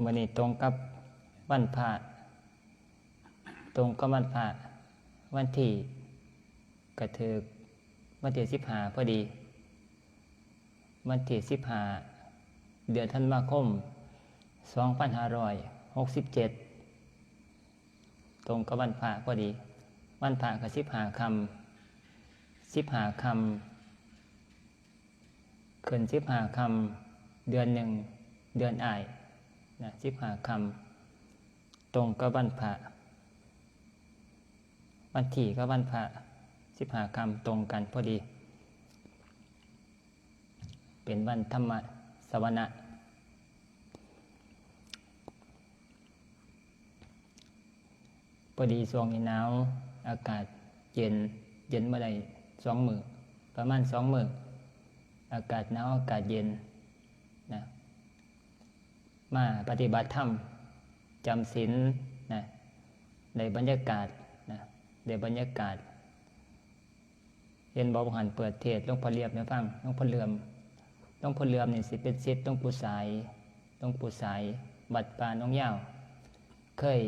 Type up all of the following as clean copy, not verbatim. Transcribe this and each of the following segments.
มื้อนี้ตรงกับวันพระตรงกับวันพระวันที่กระถึกวันที่15พอดีวันที่15เดือนธันวาคม2567ตรงกับวันพระพอดีวันพระก็15ค่ำขึ้น15ค่ำเดือน1เดือนอ้ายนะ15ค่ำตรงกับวันพระวันที่กับวันพระ15ค่ำตรงกันพอดีเป็นวันธรรมสวนะพอดีช่วงนี้หนาวอากาศเย็นเมื่อใด2 มื้อประมาณ2 มื้ออากาศหนาวอากาศเย็นนะมาปฏิบัติธรรมจำศีลนะในบรรยากาศนะในบรรยากาศเห็นบอกหันเปิดเทศหลวงพ่อเลียบให้ฟังหลวงพ่อเหลื่อมนี่สิเป็นศิษย์หลวงปู่สายวัดป่าน้องยาวเคย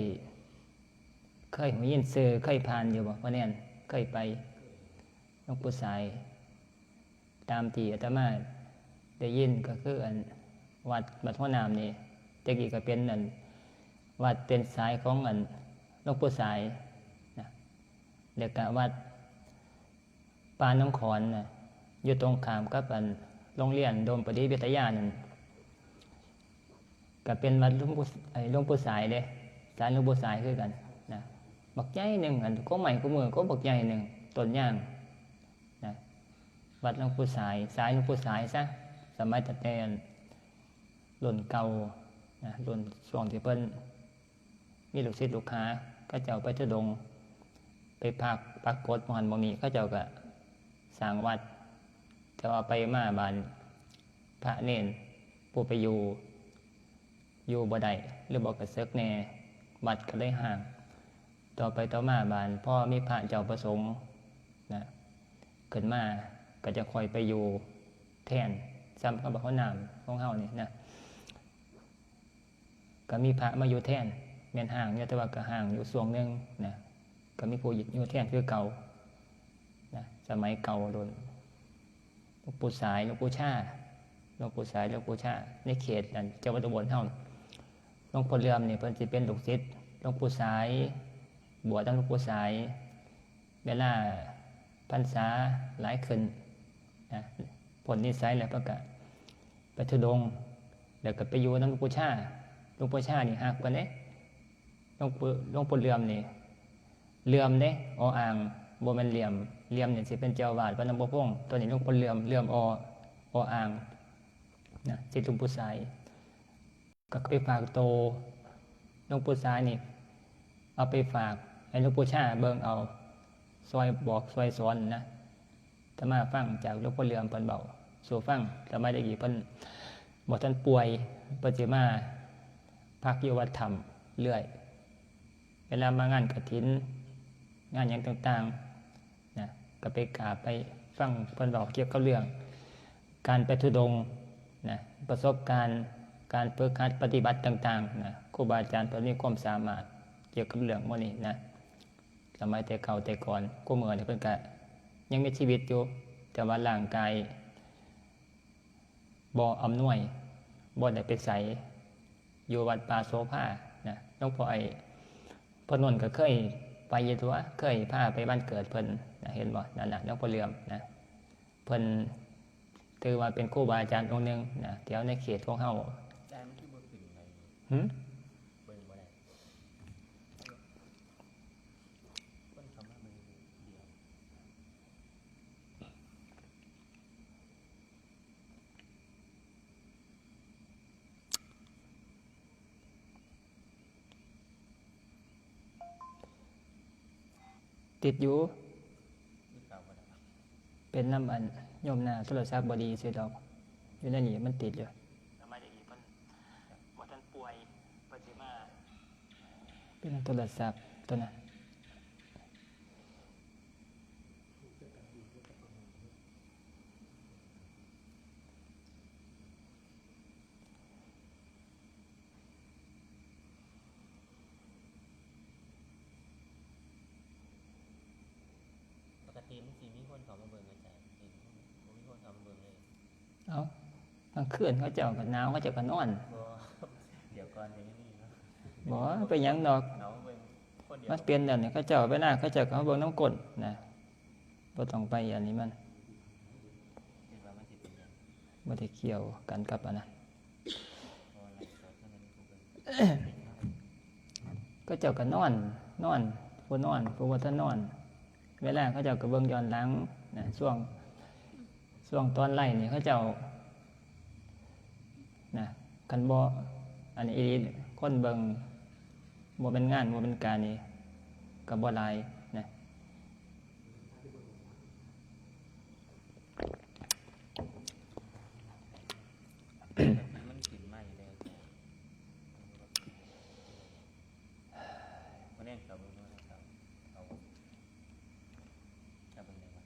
หูยินชื่อเคยผ่านอยู่บ่พ่อแน่นเคยไปหลวงปู่สายตามที่อาตมาได้ยินก็คืออันวัดหัวน้ำนี่แต่กี้ก็เป็นอันวัดเป็นสายของอันหลวงปู่สายนะแล้วก็วัดป่าน้องขอนนะอยู่ตรงข้ามกับอันโรงเรียนโดมปฏิวิทยานั่นก็เป็นวัดหลวงปู่สายเด้สายหลวงปู่สายคือกันนะบักใหญ่หนึ่งอันก็ใหม่ก็มือก็บักใหญ่หนึ่งต้นย่างนะวัดหลวงปู่สายสายหลวงปู่สายซะสมัยตะเตนรุ่นเก่านะรุ่นช่วงที่เพิ่นมีลูกศิษย์ลูกค้าก็เจ้าไปทุดงไปปักกฏมหันบ่มีก็เจ้าก็สร้างวัดแต่ว่าไปมาบานพระเนนผู้ไปอยู่บ่ได้หรือบ่กระเซิกแน่วัดก็เลยห่างต่อไปต่อมาบานพ่อมีพระเจ้าประสงค์นะขึ้นมาก็จะคอยไปอยู่แทนซ้ำกับพระนามของเฮานี่นะก็มีพระมาอยู่แทนแม่นห่างเนี่ยแต่ว่าก็ห่างอยู่ช่วงนึงนะก็มีผู้อยู่แทนคือเก่านะสมัยเก่าโดนหลวงปู่สายหลวงปู่ชาในเขตนั้นจังหวัดอุบลเฮาหลวงพ่อเหลื่อมนี่เพิ่นสิเป็นลูกศิษย์หลวงปู่สายบวชตั้งหลวงปู่สายเวลาพรรษาหลายขึ้นนะผลนิสัยแล้วก็ไปทุดงแล้วก็ไปอยู่นำหลวงปู่ชานี่ฮักปานเด้หลวงปู่เหลื่อมนี่เหลื่อมเด้ออ่างบ่แม่นเหลี่ยมนี่สิเป็นเจ้าวาดวัดหนองบัวพงตัวนี้หลวงปู่เหลื่อมออ่างนะสิหลวงปู่สายก็ไปฝากโตหลวงปู่สายนี่เอาไปฝากให้หลวงปู่ชาเบิ่งเอาซอยบอกซอยสอนนะถ้ามาฟังจากหลวงพ่อเหลื่อมเพิ่นเบาสู่ฟังสมัยได้กี่เพิ่นบ่ทันป่วยเพิ่นสิมาพักอยู่วัดธรรมเรื่อยเวลามางานกฐินงานหยังต่างๆนะก็ไปกราบไปฟังเพิ่นบอกเกี่ยวกับเรื่องการไปธุดงค์นะประสบการณ์การฝึกหัดปฏิบัติต่างๆนะครูบาอาจารย์เพิ่นมีความสามารถเกี่ยวกับเรื่องพวกนี้นะสมัยแต่เก่าแต่ก่อนกูเมื่อนี่เพิ่นก็ยังมีชีวิตอยู่แต่ว่าร่างกายบ่อำนวยบ่ได้ไปไสอยู่วัดป่าโสภานะหลวงพ่อเพิ่นนนก็เคยไปอยู่ตัวเคยพาไปบ้านเกิดเพิ่นนะเห็นบ่นั่นน่ะหลวงพ่อเหลื่อมนะเพิ่นถือว่าเป็นครูบาอาจารย์องค์หนึงนะแถวในเขตของเฮาแต่มันคือบ่ขึ้นในเบิ่งบ่ได้เพิ่นเข้ามาเบิ่งเดียวติดอยู่มีข่าวบ่ได้เป็นน้ำอันโยมหน้าโทรศัพท์บ่ดีซื่อดอกอยู่ในนี้มันติดอยู่สมัยได้กี่เพิ่นบ่ทันป่วยเพิ่นสิมาเป็นโทรศัพท์ตัวนั้น เอากลางคืนเขาเจ้าก็หนาวเขาเจ้าก็นอน บ่เดี๋ยวก่อนอย่างนี้นะ บ่ไปหยังดอก เอาเบิ่งคนเดียว มันเปลี่ยนแบบนี้เขาเจ้าไปหน้าเขาเจ้าก็เบิ่งน้ำกลนะบ่ต้องไปอันนี้มัน คิดว่ามันสิเป็นหยัง บ่ได้เกี่ยวกันกับอันนั้น เพราะว่าไลฟ์สดมันกูเบิ่ง ก็เจ้าก็นอนผู้นอนผู้บ่ทันนอน เวลาเขาเจ้าก็เบิ่งย้อนหลังนะช่วงตอนไล่นี่เขาเจ้านะคันบ่อันนี้อีหลีคนเบิ่งบ่เป็นงานบ่เป็นการนี่ก็บ่หลายนะ มันกินไม่ได้วันนี้เราเบิ่งว่าเราเอาจะเบิ่งได้ว่า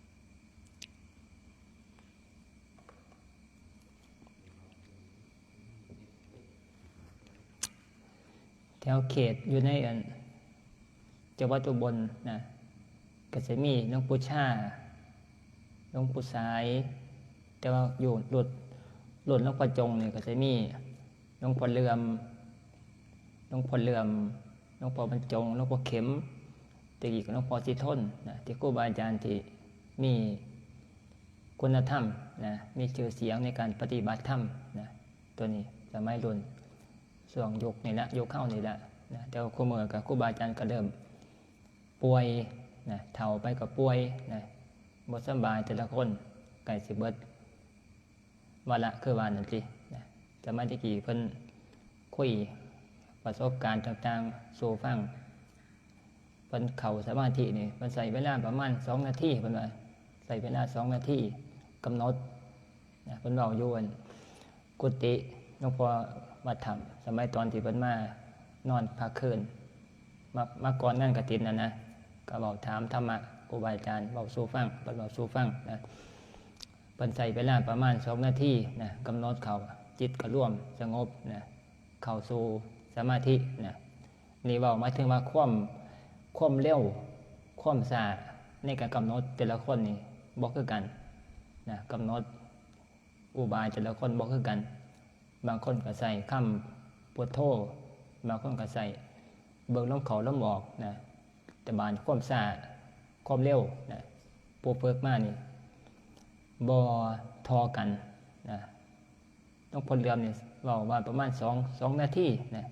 แถวเขตอยู่ในอันจังหวัดอุบลนะก็จะมีหลวงปู่ชาหลวงปู่สาย แต่ว่าอยู่หลุดหลวงพ่อจงเนี่ยก็จะมีหลวงพ่อเหลื่อมหลวงพ่อบรรจงหลวงพ่อเข็มตะกี้ก็หลวงพ่อสิทนนะที่ครูบาอาจารย์ที่มีคุณธรรมนะมีชื่อเสียงในการปฏิบัติธรรมนะตัวนี้สมัยรุ่นช่วงยุคนี่ละยุคเข้านี่ละนะแต่ว่าครูเมื่อกับครูบาอาจารย์ก็เริ่มป่วยนะเฒ่าไปก็ป่วยนะบ่สบายแต่ละคนไก่สิเบิดว่าละคือว่านั่นสินะสมัยตะกี้เพิ่นคุยประสบการณ์ต่างๆสู่ฟังเพิ่นเข้าสมาธินี่เพิ่นใส่เวลาประมาณ2นาทีเพิ่นว่าใส่เวลา2นาทีกำหนดนะเพิ่นเว้าอยู่อันกุฏิหลวงพ่อวัดธรรมสมัยตอนที่เพิ่นมานอนพักคืนมาก่อนนั่นกฐินนะก็เว้าถามธรรมะครูบาอาจารย์เว้าสู่ฟังเพิ่นเว้าสู่ฟังนะเพิ่นใส่เวลาประมาณ2นาทีนะกำหนดเข้าจิตก็ร่วมสงบนะเข้าสู่สมาธินะนี่เว้าหมายถึงว่าความเร็วความช้าในการกำหนดแต่ละคนนี่บ่คือกันนะกำหนดอุบายแต่ละคนบ่คือกันบางคนก็ใส่คำพุทโธบางคนก็ใส่เบิ่งลมเข้าลมออกนะแต่บานความช้าความเร็วนะผู้ฝึกมานี่บ่ทอกันนะต้องพลเรือนนี่เว้าว่าประมาณ2นาทีนะ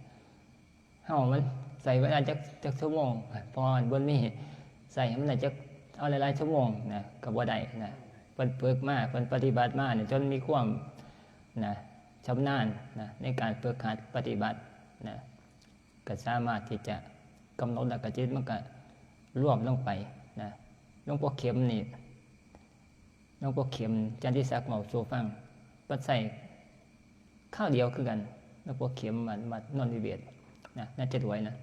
เฮามันใส่เวลาจักชั่วโมงพออันบนมีใส่ให้มันได้จักเอาหลายๆชั่วโมงนะก็บ่ได้นะเพิ่นฝึกมาเพิ่นปฏิบัติมาเนี่ยจนมีความนะชำนาญนะในการฝึกหัดปฏิบัตินะก็สามารถที่จะกำหนดแล้วก็จิตมันก็รวบลงไปนะหลวงพ่อเข็มนี่หลวงพ่อเข็มจันทิศักดิ์เว้าสู่ฟังเพิ่นใส่ข้าวเดียวคือกันหลวงพ่อเข็มมันนนทิเวศนะน่าจะรวยนะ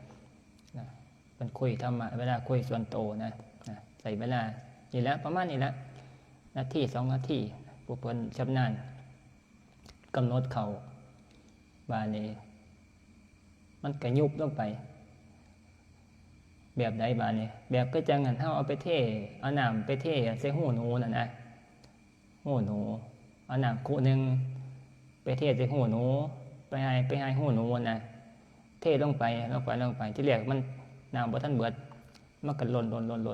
มันคุยธรรมะเวลาคุยส่วนโตนะใส่เวลานี่แหละประมาณนี้แหละนาที2นาทีผู้เพิ่นชำนาญกำหนดเขาบานี้มันก็ยุบลงไปแบบใดบานี้แบบก็จังหันเฮาเอาไปเทเอาน้ำไปเทใส่หูหนูน่ะนะหูหนูเอาน้ำคู่นึงไปเทใส่หูหนูไปให้หูหนูน่ะเทลงไปที่แรกมันน้ำบ่ทันเบิดมันก็หล่น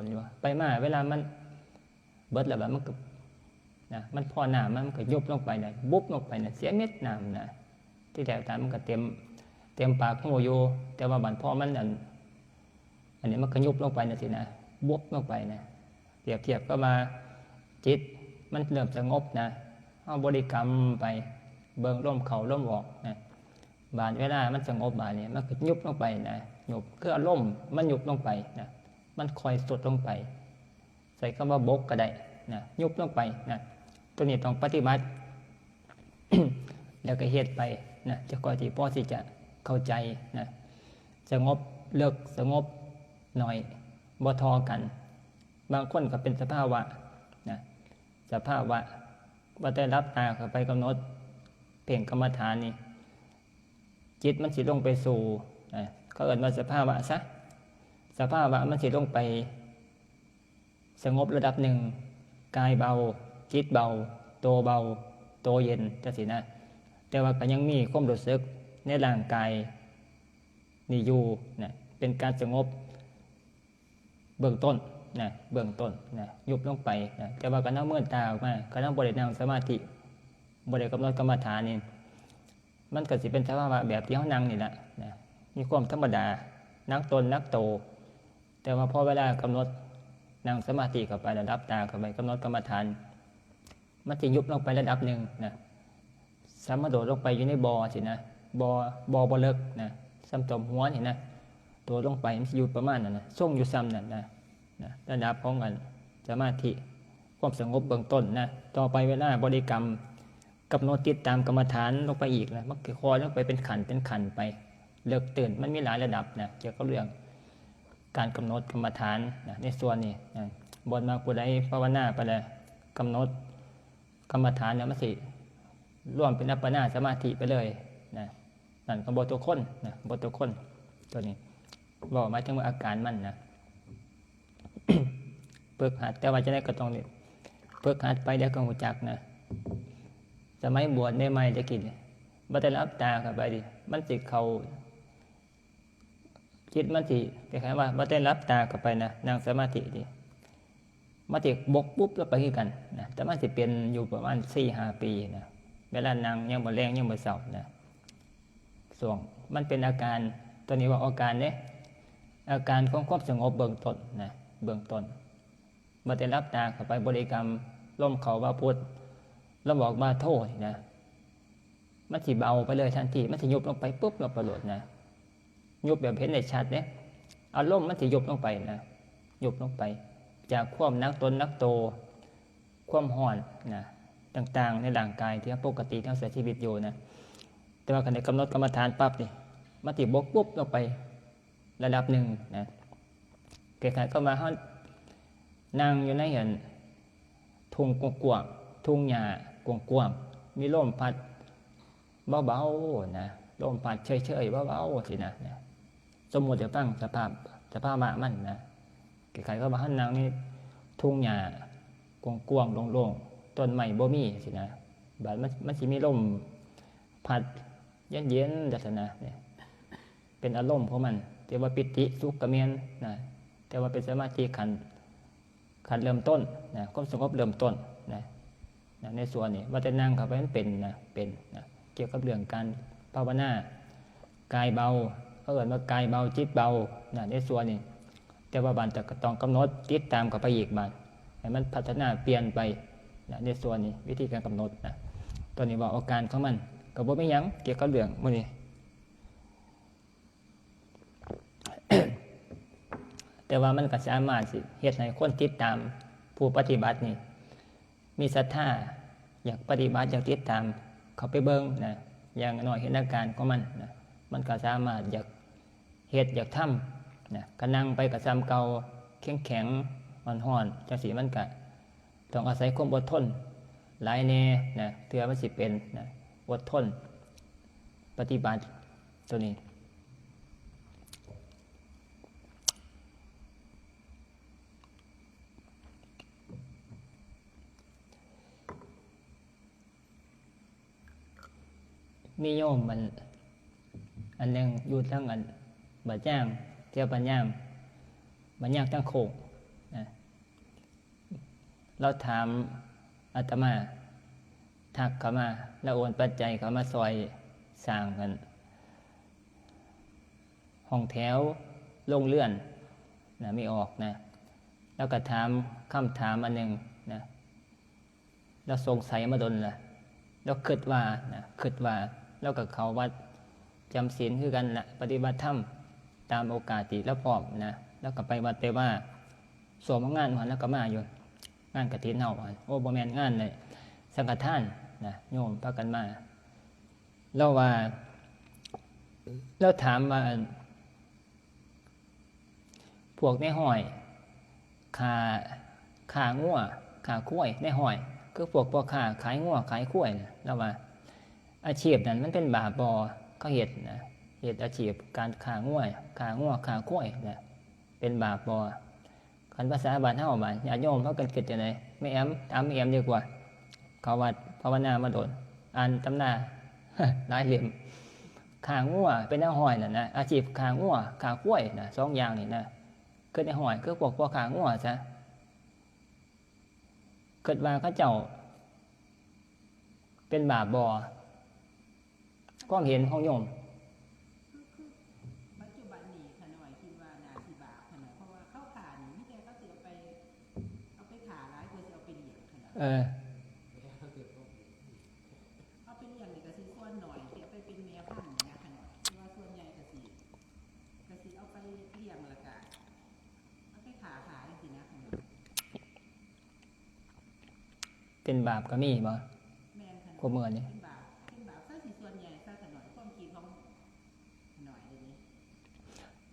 อยู่ไปมาเวลามันเบิดแล้วแบบมันก็นะมันพอน้ำมันก็ยุบลงไปนะบุบลงไปนะเสียเม็ดน้ำนะที่แถวตามมันก็เต็มปากหูอยู่แต่ว่าบัดพอมันอันนี้มันก็ยุบลงไปนะสินะบุบลงไปนะเปรียบเทียบก็มาจิตมันเริ่มสงบนะเอาบริกรรมไปเบิ่งลมเข้าลมออกนะบาดเวลามันสงบบาดนี้มันก็ยุบลงไปนะยุบคืออารมณ์มันยุบลงไปนะมันคอยสุดลงไปใส่คำว่าบกก็ได้นะยุบลงไปนะตัวนี้ต้องปฏิบัติ แล้วก็เฮ็ดไปนะจะก่อนที่พ่อสิจะเข้าใจนะสงบเลิกสงบหน่อยบ่ทอกัน บางคนก็เป็นสภาวะนะสภาวะว่าได้รับตาเข้าไปกำหนดเพ่งกรรมฐานนี่จิตมันสิลงไปสู่นะเขาเอิ้นว่าสภาวะซะสภาวะมันสิลงไปสงบระดับหนึ่งกายเบาจิตเบาตัวเบา โตเย็นจังซี่นะแต่ว่าก็ยังมีความรู้สึกในร่างกายนี่อยู่นะเป็นการสงบเบื้องต้นนะเบื้องต้นนะยุบลงไปนะแต่ว่าก็นั่งเมื่อตาออกมาก็นั่งบ่ได้นั่งสมาธิบ่ได้กำหนดกรรมฐานนี่มันก็สิเป็นสภาวะแบบที่เฮานั่งนี่แหละนะมีความธรรมดานักตนนักโตแต่ว่าพอเวลากำหนดนั่งสมาธิเข้าไประดับตาเข้าไปกำหนดกรรมฐานมันจะยุบลงไประดับหนึ่งนะสามารถโดดลงไปอยู่ในบ่อสินะบ่เลิกนะซ้ำตมหัวนี่นะตัวลงไปมันอยู่ประมาณนั้นนะส่งอยู่ซ้ำนั่นนะระดับของกันสมาธิความสงบเบื้องต้นนะต่อไปเวลาบริกรรมกำหนดติดตามกรรมฐานลงไปอีกนะมันคอยลงไปเป็นขันไปเลิกตื่นมันมีหลายระดับนะเกี่ยวกับเรื่องการกำหนดกรรมฐานนะในส่วนนี้นะบนมาผู้ใดภาวนาไปเลยกำหนดกรรมฐานเนี่ยมันสิร่วมเป็นอัปปนาสมาธิไปเลยนะนั่นก็บทตัวคนนะบทตัวคนตัวนี้บอกมาถึงว่าอาการมันนะ เพิกหัดแต่ว่าจะได้ก็ต้องเพิกหัดไปเดี๋ยวก็หูจักนะสมัยบวชในไม่จะกินบัดแต่รับตาเข้าไปดิมันสิเขาจิตมันสิคล้ายๆว่าบัดแต่รับตาเข้าไปนะนั่งสมาธิดิมันสิบกปุ๊บแล้วไปคือกันนะแต่มันสิเป็นอยู่ประมาณ 4-5 ปีนะเวลานั่งยังบ่แรงยังบ่เศร้านะส่วงมันเป็นอาการตัวนี้ว่าอาการเนี่ยอาการของความสงบเบื้องต้นนะเบื้องต้นบัดแต่รับตาเข้าไปบริกรรมลมเข้าว่าพุทธแล้วบอกว่าโทษนะมันสิเบาไปเลยทันทีมันสิยุบลงไปปุ๊บลงประโลดนะยุบแบบเห็นได้ชัดเนี่ยอารมณ์มันสิยุบลงไปนะยุบลงไปจากความนักตนนักโตความห่อนนะต่างๆในร่างกายที่ปกติทั้งเสียชีวิตอยู่นะแต่ว่าขณะกำหนดกรรมฐานปั๊บนี่มันสิบกปุ๊บลงไประดับหนึ่งนะเกิดก็มาเขานั่งอยู่ในเห็นทุ่งกว้างๆทุ่งหญ้ากว้างๆมีลมพัดเบาๆนะลมพัดเฉยๆเบาๆสินะสมมติจะตั้งสภาพมะมันนะเกิดก็มาเขานั่งนี่ทุ่งหญ้ากว้างๆโล่งๆต้นไม้บ่มีสินะบัดมันสิมีลมพัดเย็นๆจังซั่นนะเนี่ยเป็นอารมณ์ของมันแต่ว่าปิติสุขกะเมียนนะแต่ว่าเป็นสมาธิขันเริ่มต้นนะความสงบเริ่มต้นนะในส่วนนี้ว่าจะนั่งเข้าไปมันเป็นนะเกี่ยวกับเรื่องการภาวนากายเบาเขาเอ่ยว่ากายเบาจิตเบานะในส่วนนี้แต่ว่าบานจะต้องกำหนดติดตามกับไปอีกบานให้มันพัฒนาเปลี่ยนไปนะในส่วนนี้วิธีการกำหนดนะตัวนี้ว่าอาการของมันก็บ่มีหยังเกี่ยวกับเรื่องมื้อนี้ แต่ว่ามันก็สามารถสิเฮ็ดให้คนติดตามผู้ปฏิบัตินี่มีศรัทธาอยากปฏิบัติอยากติดตามเขาไปเบิ่งนะอย่างน้อยเห็นอาการของมันนะมันก็สามารถอยากเฮ็ดอยากทำนะก็นั่งไปกับซ้ำเก่าแข็งอ่อนๆจังซี่มันก็ต้องอาศัยความอดทนหลายแน่นะเพื่อมันสิเป็นนะอดทนปฏิบัติตัวนี้มีโยมมันอันหนึ่งอยู่ทั้งอันบาดย่างเที่ยวบัญญังทั้งโคกนะเราถามอาตมาทักเขามาแล้วโอนปัจจัยเขามาซอยสร้างกันห้องแถวโรงเรือนนะไม่ออกนะแล้วก็ถามคำถามอันหนึ่งนะแล้วสงสัยมาดนละแล้วคิดว่าแล้วก็เขาวัดจำศีลคือกันละปฏิบัติธรรมตามโอกาสที่แล้วพร้อมนะแล้วก็ไปวัดไปว่าสวมงานมันแล้วก็มาอยู่งานกฐินเฮาโอ้บ่แม่นงานเลยสังฆทานนะโยมพากันมาแล้วถามว่าพวกในห้อยขางัวขาคุ้ยในห้อยคือพวกพ่อค้าขายงัวขายคุ้ยนะแล้วว่าอาชีพนั้นมันเป็นบาปบ่เขาเฮ็ดนะเฮ็ดอาชีพการขางัวขาคุ้ยนะเป็นบาปบ่คันภาษาบ้านเฮาบ้านญาติโยมเฮากันคิดจังได๋ไม่แอมถามไม่แอมดีกว่าเขาวัด ภาวนามาโดนอ่านตำนา หลายเล่มขางัวเป็นแนวห้อยน่ะนะอาชีพขางัวขากล้วยนะสองอย่างนี่นะเกิดในห้อยคือพวกขางัวซะเกิดว่าเขาเจ้าเป็นบาปบ่ความเห็นของโยม ปัจจุบันนี้ขน่อยคิดว่านาสิบาปขน่อยเพราะว่าเข้าขานี่มิแต่เขาสิเอาไปขาหลายกว่าสิเอาไปเลี้ยงขนาดเอาไปเลี้ยงนี่ก็สิส่วนหน่อยสิเอาไปเป็นแม่พันธุ์เนี่ยขน่อยที่ว่าส่วนใหญ่ก็สิเอาไปเลี้ยงแล้วก็เอาไปขาขายสินะขน่อย เป็นบาปก็มีบ่ แม่นขน่อย พวกเมื่อนี่ เป็นบาปซะสิส่วนใหญ่ซะขน่อยความคิดของหน่อยเดี๋ยวนี้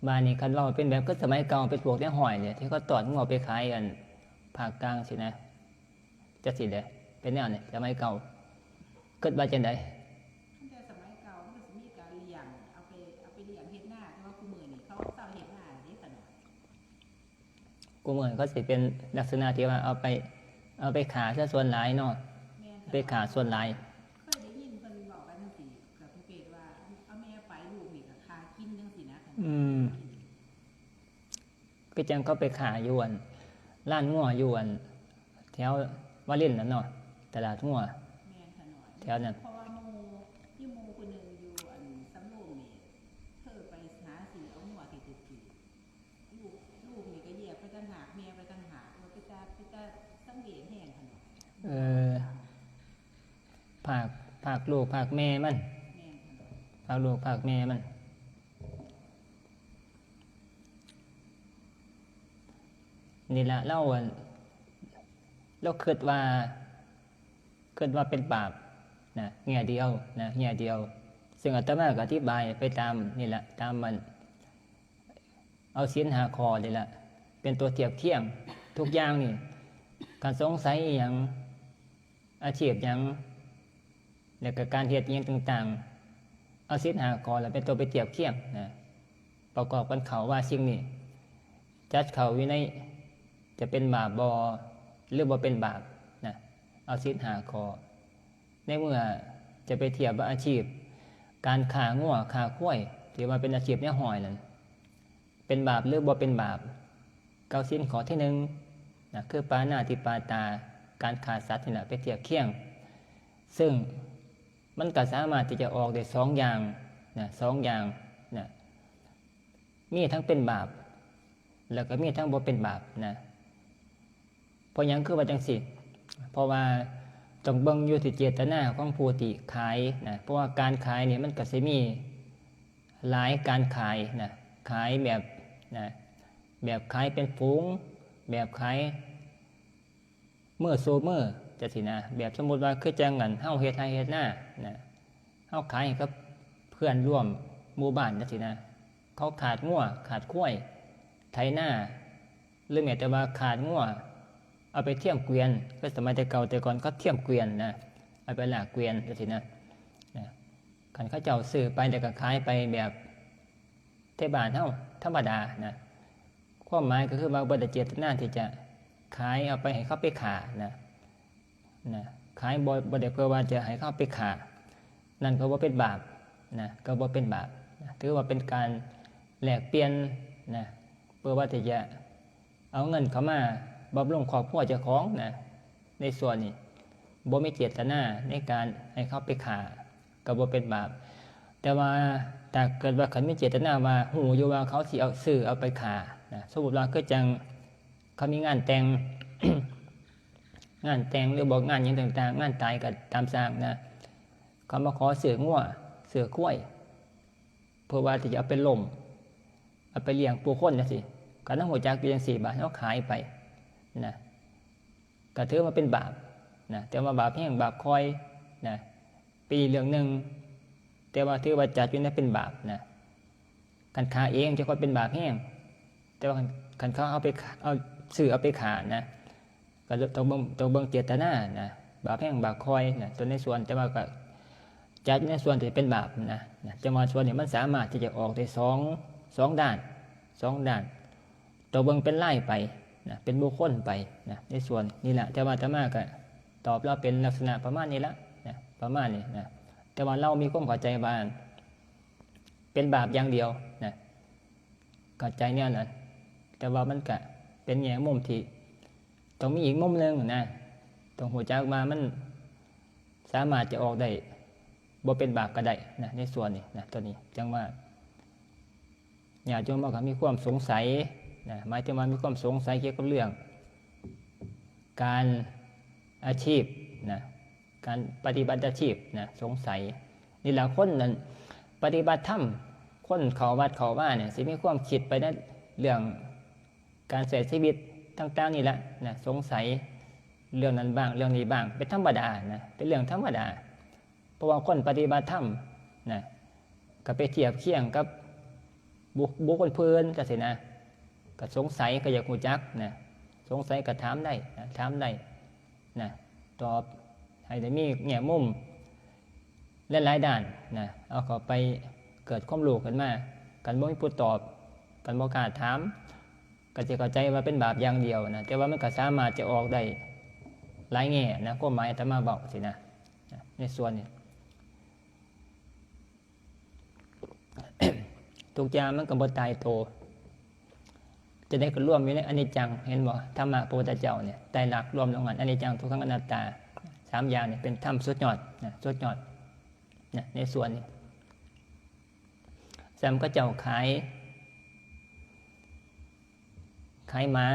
บ้านนี้คันเราเป็นแบบก็สมัยเก่าเป็นพวกแนวห้อยเนี่ยที่เขาตอดงัวไปขายกันภาคกลางสินะจะสิเด้เป็นแนวนี่สมัยเก่าเกิดว่าจังได๋ ตั้งแต่สมัยเก่ามันก็สิมีการเลี้ยงเอาไปเลี้ยงเฮ็ดหน้าแต่ว่าคุมื้อนี่เขาเศร้าเฮ็ดหน้าเด้ขน่อย กูเหมือนเขาสิเป็นลักษณะที่ว่าเอาไปขาซะส่วนหลายเนาะ แม่น ไปขาส่วนหลาย เคยได้ยินเพิ่นบอกกันจังซี่กับทุกเพศว่าเอาแม่ไปลูกนี่ก็คากินจังซี่นะค่ะ ก็จังเขาไปขาอยู่อันร้านงัวอยู่อันแถววารินนั่นเนาะตลาดงัว แม่นค่ะหน่อย แถวนั้น เพราะว่าหมู่คนหนึงอยู่อันสำโรงนี่เธอไปหาสิเอาหัวที่ตุกๆลูกนี่ก็แยกไปต่างหากแม่ไปต่างหากว่าไปตาสังเวชแห้งค่ะหน่อย ภาคลูกภาคแม่มัน แม่นค่ะหน่อย ภาคลูกภาคแม่มันนี่ล่ะเราคิดว่าเป็นบาปนะแง่เดียวนะแง่เดียว ซึ่งอาตมาก็อธิบายไปตามนี่แหละตามมันเอาศีล5 ข้อนี่แหละเป็นตัวเทียบเทียงทุกอย่างนี่การสงสัยอหยังอาชีพหยังแล้วก็การเฮ็ดอิหยังต่างๆเอาศีล5 ข้อแล้วเป็นตัวไปเทียบเทียงนะประกอบกันเขาว่าสิ่งนี้จัดเขาอยู่ในจะเป็นบาปบ่หรือบ่เป็นบาปนะเอาศีล5 ข้อในเมื่อจะไปเทียบว่าอาชีพการฆ่างัวฆ่าควายที่ว่าเป็นอาชีพเนี่ยห้อยนั่นเป็นบาปหรือบ่เป็นบาปเกาศีลข้อที่1นะคือปานาติปาตาการฆ่าสัตว์นี่แหละไปเทียบเคียงซึ่งมันก็สามารถที่จะออกได้2อย่างนะ2อย่างนะมีทั้งเป็นบาปแล้วก็มีทั้งบ่เป็นบาปนะเพราะหยังคือว่าจังซี่เพราะว่าต้องเบิ่งอยู่ที่เจตนาของผู้ที่ขายนะเพราะว่าการขายเนี่ยมันก็สิมีหลายการขายนะขายแบบแบบขายเป็นฝูงแบบขายมื้อสู่มื้อจังซี่นะแบบสมมุติว่าคือจังงั้นเฮาเฮ็ดไร่เฮ็ดนานะเฮาขายให้กับเพื่อนร่วมหมู่บ้านจังซี่นะเขาขาดงัวขาดควายไถนาหรือแม้แต่ว่าขาดงัวเอาไปเทียมเกวียนก็สมัยแต่เก่าแต่ก่อนเขาเทียมเกวียนนะเอาไปลากเกวียนจังซี่นะคันเขาเจ้าซื้อไปแต่ก็ขายไปแบบเทบ้านเฮาธรรมดานะความหมายก็คือว่าบ่ได้เจตนาที่จะขายเอาไปให้เขาไปฆ่านะขายบ่ได้เพื่อว่าจะให้เขาไปฆ่านั่นก็บ่เป็นบาปนะก็บ่เป็นบาปนะถือว่าเป็นการแลกเปลี่ยนนะเพื่อว่าที่จะเอาเงินเข้ามาบำรุงครอบครัวเจ้าของนะในส่วนนี้บ่มีเจตนาในการให้เขาไปฆ่าก็บ่เป็นบาปแต่ว่าถ้าเกิดว่าเขามีเจตนาว่าหูอยู่ว่าเขาสิเอาซื้อเอาไปฆ่านะสมมุติว่าคือจังเขามีงานแต่ง งานแต่งหรือบอกงานอย่างต่างๆงานตายก็ตามสร้างนะเขามาขอเสืองัวเสือข้วยเพื่อว่าที่จะเอาไปล่มเอาไปเลี้ยงปูคนนะสิก็ต้องหัวจักเพียง4 บาทเขาขายไปนะก็ถือว่าเป็นบาปนะแต่ว่าบาปแห้งบาปคอยนะปีเรื่องหนึ่งแต่ว่าถือว่าจัดอยู่ในเป็นบาปนะการฆ่าเองจะค่อยเป็นบาปแห้งแต่ว่าการเขาเอาไปเอาสื่อเอาไปฆ่านะก็ต้องเบิ่งเจตนานะบาปแห้งบาปคอยนะตัวในส่วนแต่ว่าก็จัดในส่วนที่เป็นบาปนะจะมาส่วนนี้มันสามารถที่จะออกได้2 ด้านตัวเบิ่งเป็นไล่ไปนะเป็นบุคคลไปนะในส่วนนี่แหละแต่ว่าอาตมาก็ ตอบเราเป็นลักษณะประมาณนี้ละนะประมาณนี้นะแต่ว่าเรามีความเข้าใจว่าเป็นบาปอย่างเดียวนะเข้าใจเนี่ยนะแต่ว่ามันก็เป็นแง่มุมที่ต้องมีอีกมุมหนึ่งนะต้องหัวใจมามันสามารถจะออกได้บ่เป็นบาปก็ได้นะในส่วนนี้นะตัวนี้จังว่าญาติโยมก็มีความสงสัยนะหมายถึงว่ามีความสงสัยเกี่ยวกับเรื่องการอาชีพนะการปฏิบัติอาชีพนะสงสัยนี่แหละคนนั้นปฏิบัติธรรมคนเขาวัดเขาว่าเนี่ยสิมีความคิดไปในเรื่องการเสียชีวิตต่างๆนี่แหละนะสงสัยเรื่องนั้นบ้างเรื่องนี้บ้างเป็นธรรมดานะเป็นเรื่องธรรมดาเพราะว่าคนปฏิบัติธรรมนะก็ไปเทียบเคียงกับบุคคลเพื่อนก็สินะก็สงสัยก็อยากรู้จักนะสงสัยก็ถามได้นะถามได้นะตอบให้ได้มีแง่มุมหลายๆด้านนะเอาเข้าไปเกิดความรู้ขึ้นมากันบ่มีผู้ตอบกันบ่กล้าถามก็จะเข้าใจว่าเป็นบาปอย่างเดียวนะแต่ว่ามันก็สามารถจะออกได้หลายแง่นะความหมายอาตมาบอกสินะในส่วนนี้ ทุกอย่างมันก็บ่ตายโตจะได้ก็ร่วมอยู่ในอนิจจังเห็นบ่ธรรมะพระพุทธเจ้าเนี่ยไตรลักษณ์รวมลงกันอนิจจังทุกขังอนัตตา3อย่างเนี่ยเป็นธรรมสุดยอดนะสุดยอดนะในส่วนนี้แซมก็เจ้าขายหมา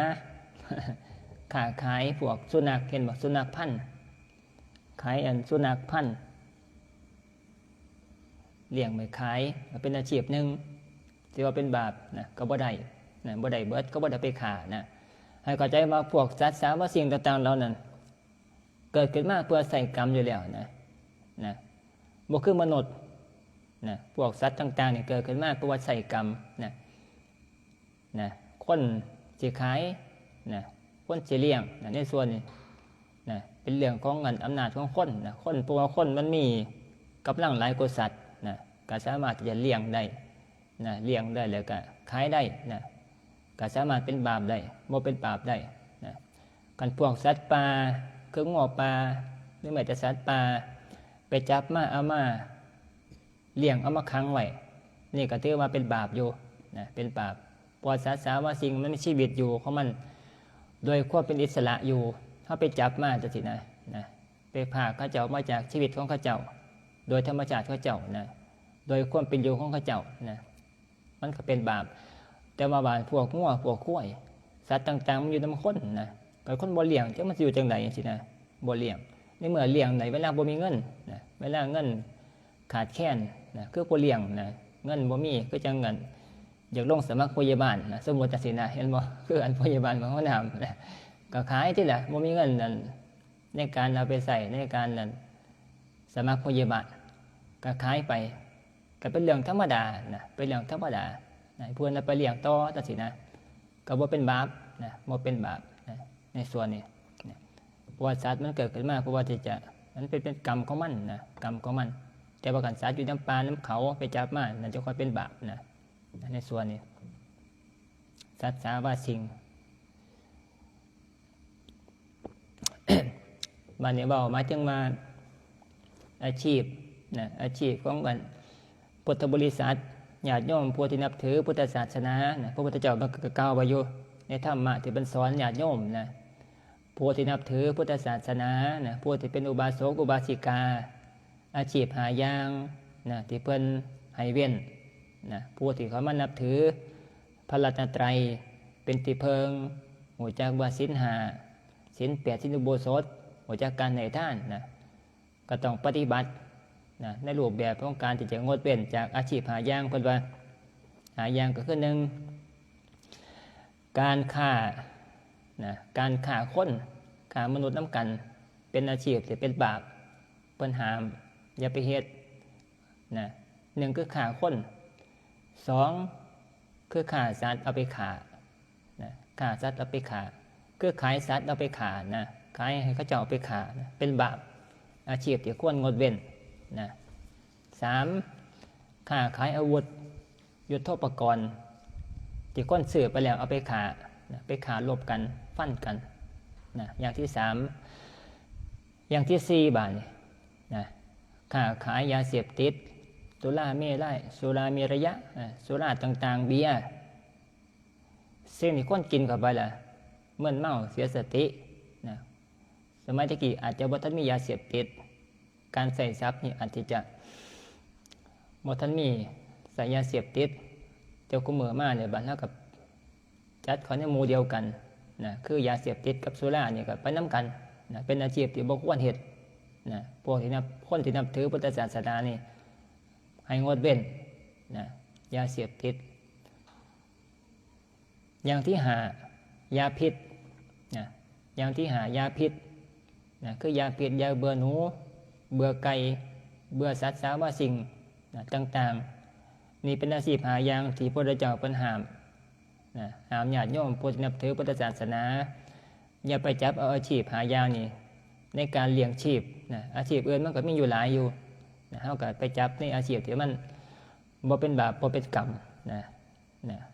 ขายพวกสุนัขเห็นบ่สุนัขพันธุ์ขายสุนัขพันธุ์เลี้ยงไม่ขายเป็นอาชีพหนึ่งที่ว่าเป็นบาปนะก็บ่ได้นะบ่ได้เบิดก็บ่ได้ไปฆ่านะให้เข้าใจว่าพวกสัตว์สารสิ่งต่างๆเหล่านั้นเกิดขึ้นมาเพื่อใส่กรรมอยู่แล้วนะบ่คือมนุษย์นะพวกสัตว์ต่างๆนี่เกิดขึ้นมาเพื่อว่าใส่กรรมนะคนสิขายนะคนสิเลี้ยงนะในส่วนนี้นะเป็นเรื่องของอำนาจของคนนะคนเพราะว่าคนมันมีกำลังหลายกว่าสัตว์นะก็สามารถที่จะเลี้ยงได้นะเลี้ยงได้แล้วก็ขายได้นะก็สามารถเป็นบาปได้บ่เป็นบาปได้นะกันพวกสัตว์ป่าคืองัวป่าหรือแม้แต่สัตว์ป่าไปจับมาเอามาเลี้ยงเอามาขังไว้นี่ก็ถือว่าเป็นบาปอยู่นะเป็นบาปเพราะสัตว์สารสิ่งมันมีชีวิตอยู่ของมันโดยความเป็นอิสระอยู่ถ้าไปจับมาจะสินะไปพาเขาเจ้ามาจากชีวิตของเขาเจ้าโดยธรรมชาติเขาเจ้านะโดยความเป็นอยู่ของเขาเจ้านะมันก็เป็นบาปแต่ว่าบาปพวกงัวพวกข้วยสัตว์ต่างๆมันอยู่ในคนนะกับคนบ่เลี้ยงจะมันอยู่จังไดจังซี่นะบ่เลี้ยงในเมื่อเลี้ยงในเวลาบ่มีเงินนะเวลาเงินขาดแคลนนะคือบ่เลี้ยงนะเงินบ่มีก็จังเงินอยากลงสมัครพยาบาลนะสมมุติจังซี่นะเห็นบ่คืออันพยาบาลของเฮานำนะก็ขายที่ล่ะบ่มีเงินนั่นในการเอาไปใส่ในการนั้นสมัครพยาบาลก็ขายไปก็เป็นเรื่องธรรมดานะเป็นเรื่องธรรมดานะเพื่อนเอาไปเลี้ยงต่อจังซี่นะก็บ่เป็นบาปนะบ่เป็นบาปนะในส่วนนี้นะเพราะว่าสัตว์มันเกิดขึ้นมาเพราะว่าที่จะมันเป็นกรรมของมันนะกรรมของมันแต่ว่ากันสัตว์อยู่น้ำปลาน้ำเขาไปจับมานั่นจะค่อยเป็นบาปนะในส่วนนี้สัตว์สารสิ่ง บ้านนี้บอกหมายถึงมาอาชีพนะอาชีพของกันพุทธบริษัทญาติโยมผู้ที่นับถือพุทธศาสนานะพระพุทธเจ้าก็กล่าวไว้อยู่ในธรรมะที่เป็นสอนญาติโยมนะผู้ที่นับถือพุทธศาสนานะผู้ที่เป็นอุบาสกอุบาสิกาอาชีพหาอย่างนะที่เพิ่นให้เว้นนะผู้ที่เขามานับถือพระรัตนตรัยเป็นที่เพิงหัวจักว่าศีล5ศีล8ศีลอุโบสถหัวจักการให้ทานนะก็ต้องปฏิบัตินะในรูปแบบของการที่จะงดเว้นจากอาชีพหาอย่างเพิ่นว่าหาอย่างก็คือ1การฆ่านะการฆ่าคนฆ่ามนุษย์น้ำกันเป็นอาชีพที่เป็นบาปเพิ่นห้ามอย่าไปเฮ็ดนะ1คือฆ่าคน2คือฆ่าสัตว์เอาไปฆ่านะฆ่าสัตว์เอาไปฆ่าคือขายสัตว์เอาไปฆ่านะขายให้เขาเจ้าเอาไปฆ่านะเป็นบาปอาชีพที่ควรงดเว้นนะ3ค้าขายอาวุธยุทโธปกรณ์ที่คนซื้อไปแล้วเอาไปฆ่านะไปฆ่าลบกันฟันกันนะอย่างที่3 อย่างที่สี่บาทนี่นะค้าขายยาเสพติดสุราเมรัยสุราเมรยะสุราต่างๆเบียร์สิ่งที่คนกินเข้าไปล่ะเมื่อเมาเสียสตินะสมัยตะกี้อาจจะบ่ทันมียาเสพติดการใส่ทรัพย์นี่อาจจะบ่ทันมีใส่ยาเสพติดเจ้ากุมือมาเนี่ยบัดแล้วกับจัดเขาในหมู่เดียวกันนะคือยาเสพติดกับสุราเนี่ยก็ไปนํกันนะเป็นอาชีพที่บ่ควรเฮ็ดนะพวกที่คนที่นับถือพุทธศาสนานี่ให้งดเว้นนะยาเสพติดอย่างที่หายาพิษนะอย่างที่หายาพิษนะคือยาพิษยาเบื่อหนูเบื่อไก่เบื่อสัตว์สาว่าสิ่งนะต่างๆนี่เป็นอาชีพหาอย่างที่พระเจ้าเพิ่นห้ามนะห้ามญาติโยมผู้นับถือพุทธศาสนาอย่าไปจับเอาอาชีพหายางนี่ในการเลี้ยงชีพนะอาชีพอื่นมันก็มีอยู่หลายอยู่นะเฮาก็ไปจับในอาชีพที่มันบ่เป็นบาปบ่เป็นกรรมนะ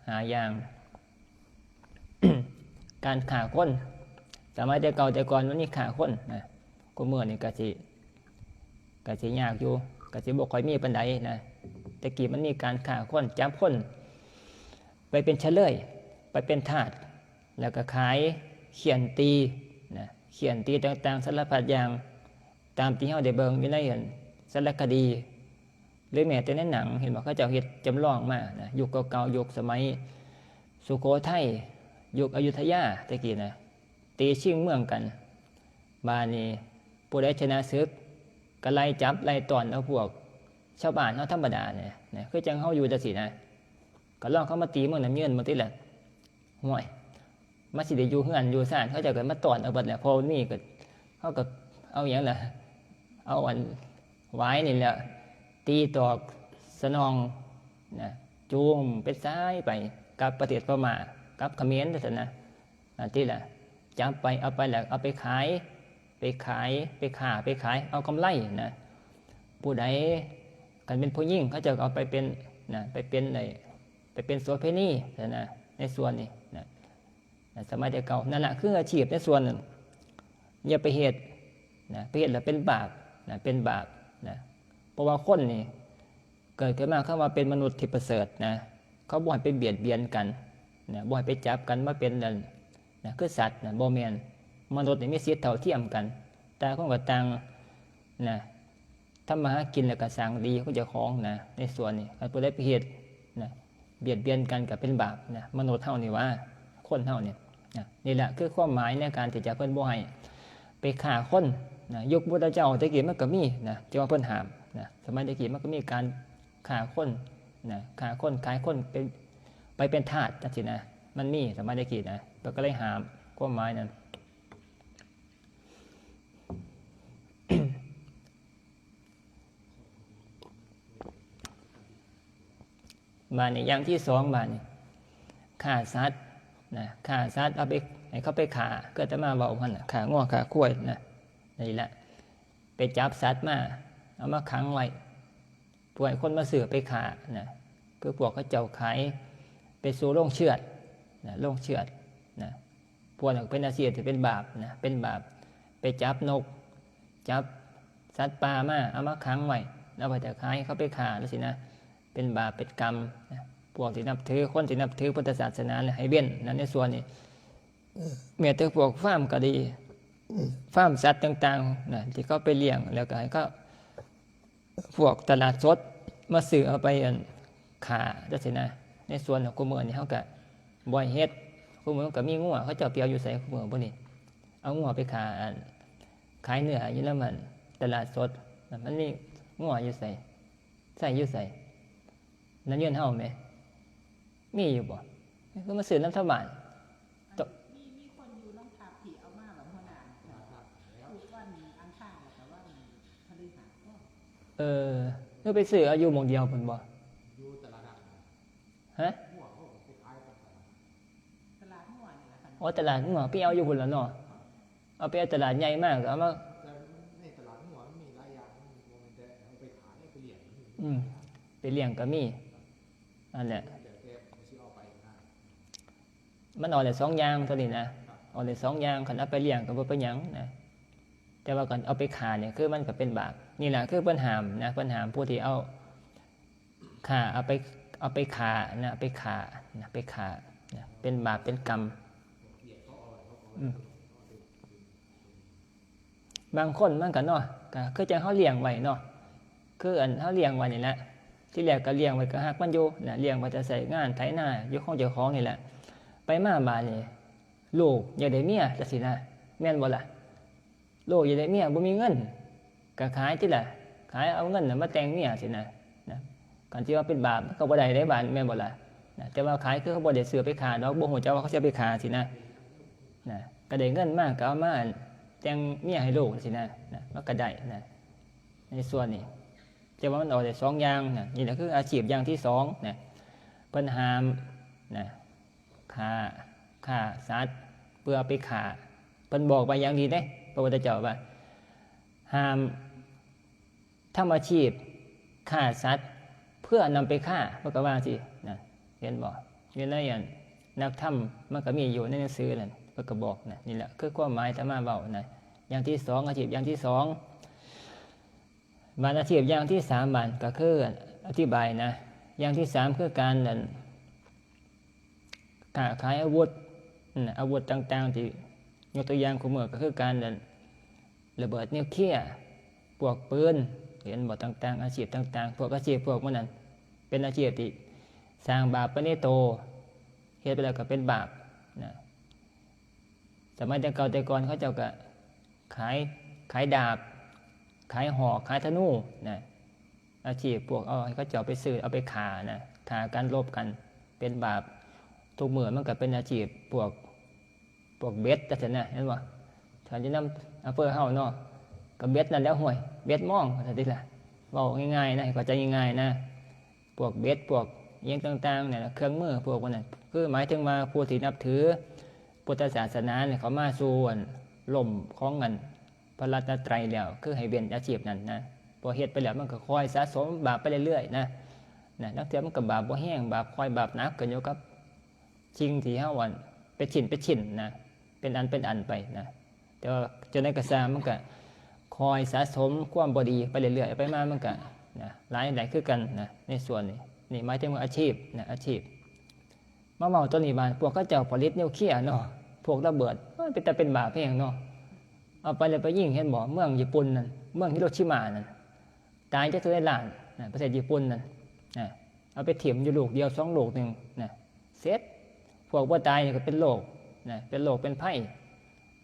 หายาง การฆ่าคนสมัยแต่เก่าแต่ก่อนวันนี้ฆ่าคนนะก็เมื่อนี่ก็สิยากอยู่ก็สิบ่ค่อยมีปานใดนะแต่กี้มันมีการฆ่าคนจับคนไปเป็นเฉลยไปเป็นทาสแล้วก็ขายเขียนตีนะเขียนตีต่างๆสารพัดอย่างตามที่เฮาได้เบิ่งอยู่ในสารคดีหรือแม้แต่ในหนังเห็นบ่เขาเจ้าเฮ็ดจำลองมานะยุคเก่าๆยุคสมัยสุโขทัยยุคอยุธยาตะกี้นะตีชิงเมืองกันบาดนี้ผู้ใดชนะศึกก็ไล่จับไล่ต้อนเอาพวกชาวบ้านเฮาธรรมดาเนี่ยนะคือจังเฮาอยู่จังซี่นะก็ลองเขามาตีเมืองน้ำเยินมาติแหละห่วยมาสิได้อยู่เฮือนอยู่ซ่านเขาเจ้าก็มาต้อนเอาเบิดแหละพอนี่ก็เฮาก็เอาหยังล่ะเอาอันหวายนี่แหละตีตอกสนองนะจูงไปซ้ายไปกับประเทศพม่ากับเขมรนั่นนะที่แหละจับไปเอาไปแล้วเอาไปขายไปค้าไปขายเอากำไรนะผู้ใดกันเป็นผู้ยิ่งเขาจะเอาไปเป็นนะไปเป็นโสเภณีนะในส่วนนี้นะสมัยเก่านั่นแหละคืออาชีพในส่วนนึงอย่าไปเหตุนะไปเหตุแล้วเป็นบาปนะเป็นบาปนะเพราะว่าคนนี่เกิดขึ้นมาเข้ามาเป็นมนุษย์ที่ประเสริฐนะเขาบ่ให้ไปเบียดเบียนกันนะบ่ให้ไปจับกันมาเป็นนั่นนะคือสัตว์นะบ่แม่นมนุษย์นี่มีสิทธิ์เท่าเทียมกันแต่คนก็ต่างนะทำมาหากินแล้วก็สร้างดีของเจ้าของนะในส่วนนี้ถ้าผู้ใดไปเหตุนะเบียดเบียนกันก็เป็นบาปนะมนุษย์เฮานี่ว่าคนเฮานี่นะนี่แหละคือความหมายในการที่จะเพิ่นบ่ให้ไปฆ่าคนนะยุคพุทธเจ้าตะกี้มันก็มีนะที่ว่าเพิ่นห้ามนะสมัยตะกี้มันก็มีการฆ่าคนนะฆ่าคนขายคนไปเป็นทาสจังซี่นะมันมีสมัยตะกี้นะก็เลยห้ามความหมายนั้น บาทนี่อย่างที่สองบาทนี่ฆ่าสัตว์นะฆ่าสัตว์เอาไปให้เขาไปฆ่าก็จะมาบอกว่าฆ่าง้อฆ่าข้วยนะนี่แหละไปจับสัตว์มาเอามาขังไว้พวกคนมาเสือไปฆ่านะคือพวกเขาเจ้าขายไปสู่โรงเชือดนะโรงเชือดนะพวกนั้นเป็นอาชีพที่เป็นบาปนะเป็นบาปไปจับนกจับสัตว์ป่ามาเอามาขังไว้แล้วไปจะขายเขาไปฆ่าแล้วสินะเป็นบาปเป็นกรรมนะพวกที่นับถือคนที่นับถือพุทธศาสนาเลยให้เว้นนั้นในส่วนนี้เมื่อแต่พวกฟาร์มก็ดีฟาร์มสัตว์ต่างๆนะที่เขาไปเลี้ยงแล้วก็ให้เขาพวกตลาดสดมาซื้อเอาไปขาจังซี่นะในส่วนของกุมารนี่เขาก็บ่อยเฮ็ดกุมารก็มีงัวเขาเจ้าเปียวอยู่ใส่กุมารพวกนี้เอางัวไปขายเนื้ออยู่แล้วมันตลาดสดมันมีงัวอยู่ใส่อยู่ใส่นั่นเงินเฮาไหมมีอยู่บ่ก็มาซื้อน้ำทบานมีคนอยู่น้องทับที่เอามาแบบหัวหน้าทุกวันอังคารแต่ว่าพฤหัสก็ไปซื้ออายุหม่องเดียวเพิ่นบ่อยู่ตลาดนัดฮะหัวเขาไปขายกับตลาดหัวนี่แหละค่ะอ๋อตลาดหัวพี่เอาอยู่พุ่นแล้วเนาะเอาไปตลาดใหญ่มากเอามาแต่ในตลาดหัวมันมีหลายอย่างมันบ่แม่นแต่เอาไปขายไปเลี้ยงไปเลี้ยงก็มีนั่นแหละมันเอาได้2อย่างเท่านี้นะเอาได้2อย่างคันเอาไปเลี้ยงก็บ่เป็นหยังนะแต่ แต่ว่าก่อนเอาไปขาเนี่ยคือมันก็เป็นบาปนี่แหละคือปัญหามนะปัญหามผู้ที่เอาขาเอาไปขานะไปขานะไปขานะเป็นบาปเป็นกรรมบางคนมันก็เนาะก็คือจะเขาเลี้ยงไว้เนาะคืออันเขาเลี้ยงไว้นี่แหละที่แรกก็เลี้ยงไว้ก็ฮักมันอยู่นะเลี้ยงไว้จะใส่งานไถนาอยู่ของเจ้าของนี่แหละไปมาบานนี่ลูกอย่าได้เมียจังซี่นะแม่นบ่ล่ะลูกอย่าได้เมียบ่มีเงินก็ขายติล่ะขายเอาเงินน่ะมาแต่งเมียสินะการที่ว่าเป็นบาปก็บ่ได้ได้บานแม่นบ่ล่ะแต่ว่าขายคือเขาบ่ได้ซื้อไปฆ่าดอกบ่ฮู้จักว่าเขาจะไปฆ่าสินะก็ได้เงินมากก็เอามาแต่งเมียให้ลูกสินะมันก็ได้นะในส่วนนี้แต่ว่ามันออกได้2อย่างนี่แหละคืออาชีพอย่างที่2นะเพิ่นห้ามฆ่าสัตว์เพื่อไปฆ่าเพิ่นบอกไว้อย่างดีเด้พระพุทธเจ้าว่าห้ามทำอาชีพฆ่าสัตว์เพื่อนำไปฆ่าเพราะก็ว่าสินะเห็นบ่อยู่ในนักธรรมมันก็มีอยู่ในหนังสือนั่นเพิ่นก็บอกนะนี่แหละคือความหมายธรรมะเว้านะอย่างที่2อาชีพอย่างที่2บานอาชีพอย่างที่3บานก็คืออธิบายนะอย่างที่3คือการขายอาวุธต่างๆที่ยกตัวอย่างของเมื่อก็คือการระเบิดนิวเคลียร์พวกปืนเห็นบ่ต่างๆอาชีพต่างๆพวกอาชีพพวกมันนั้นเป็นอาชีพที่สร้างบาปไปในโตเฮ็ดไปแล้วก็เป็นบาปนะสมัยแต่เก่าแต่ก่อนเขาเจ้าก็ขายดาบขายหอกขายธนูนะอาชีพพวกเอาให้เขาเจ้าไปซื้อเอาไปฆ่ากันลบกันเป็นบาปทุกเมื่อมันก็เป็นอาชีพพวกเบ็ดจังซี่นะเห็นบ่ถ้าจะนำอำเภอเฮาเนาะก็เบ็ดนั่นแล้วห่วยเบ็ดมองว่าซั่นติล่ะเว้าง่ายๆนะเข้าใจง่ายๆนะพวกเบ็ดพวกอิหยังต่างๆเนี่ยเครื่องมือพวกนั้นคือหมายถึงว่าผู้ที่นับถือพุทธศาสนาเนี่ยเขามาสู่ล่มของเงินพระรัตนตรัยแล้วคือให้เว้นอาชีพนั้นนะพอเฮ็ดไปแล้วมันก็ค่อยสะสมบาปไปเรื่อยๆนะนักเที่ยวมันก็บาปบ่แห้งบาปค่อยบาปหนักขึ้นอยู่กับสิ่งที่เฮาเป็นชิ้นนะเป็นอันไปนะแต่ว่าจนในกระซามันก็คอยสะสมความบ่ดีไปเรื่อยๆไปมามันก็หลายคือกันนะในส่วนนี่หมายถึงว่าอาชีพอาชีพมาเมาตัวนี้บานพวกเขาเจ้าผลิตนิวเคลียร์เนาะพวกระเบิดมันเป็นบาปแพงเนาะเอาไปเลยไปยิงเห็นบ่เมืองญี่ปุ่นนั่นเมืองฮิโรชิมานั่นตายจะเท่าไหร่ล้านประเทศญี่ปุ่นนั่นเอาไปถิ่มอยู่ลูกเดียว2ลูกนึงเสร็จพวกบ่ตายนี่ก็เป็นโรคเป็นโรคเป็นไข้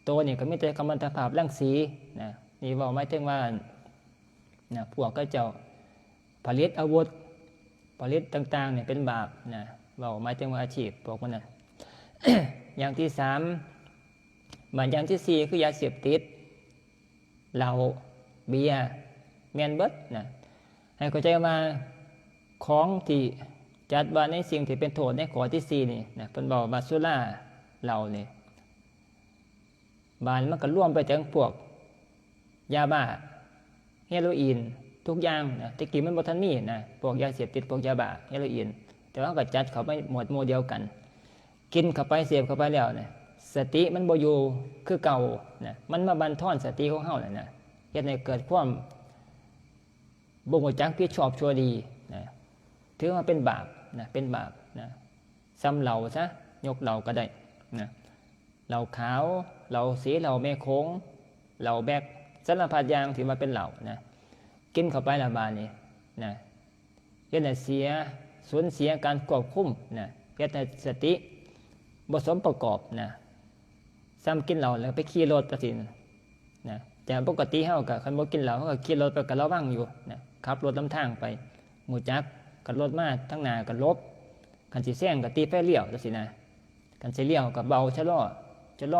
ตัวนี่ก็มีแต่กัมมันตภาพรังสีนี่เว้าหมายถึงว่าพวกเขาเจ้าผลิตอาวุธผลิตต่างๆเนี่ยเป็นบาปเว้าหมายถึงว่าอาชีพพวกมันอย่างที่3อย่างที่4คือยาเสพติดเหล้าเบียร์แม่นเบิดให้เข้าใจว่าของที่จัดว่าในสิ่งที่เป็นโทษในข้อที่4นี่เพิ่นบอกว่าสุราเหล้านี่บานมันก็รวมไปถึงพวกยาบ้าเฮโรอีนทุกอย่างตะกี้มันบ่ทันมีพวกยาเสพติดพวกยาบ้าเฮโรอีนแต่ว่าก็จัดเข้าไปหมวดหมู่เดียวกันกินเข้าไปเสพเข้าไปแล้วสติมันบ่อยู่คือเก่ามันมาบั่นทอนสติของเฮานั่นเฮ็ดให้เกิดความบ่รู้จักผิดชอบชั่วดีถือว่าเป็นบาปเป็นบาปซ้ำเหล้าซะยกเหล้าก็ได้เหล้าขาวเหล้าสีเหล้าแม่โค้งเหล้าแบกสารพัดอย่างที่มาเป็นเหล้ากินเข้าไปละบาดนี้เฮ็ดให้สูญเสียการควบคุมเฮ็ดให้สติบ่สมประกอบซ้ำกินเหล้าแล้วไปขี่รถจังซี่แต่ปกติเฮาก็คันบ่กินเหล้าเฮาก็ขี่รถไปก็ระวังอยู่ขับรถนำทางไปหมู่จักกันรถมาทั้งหน้าก็ลบคันสิแซงก็ตีไฟเลี้ยวจังซี่คันสิเลี้ยวก็เบาชะล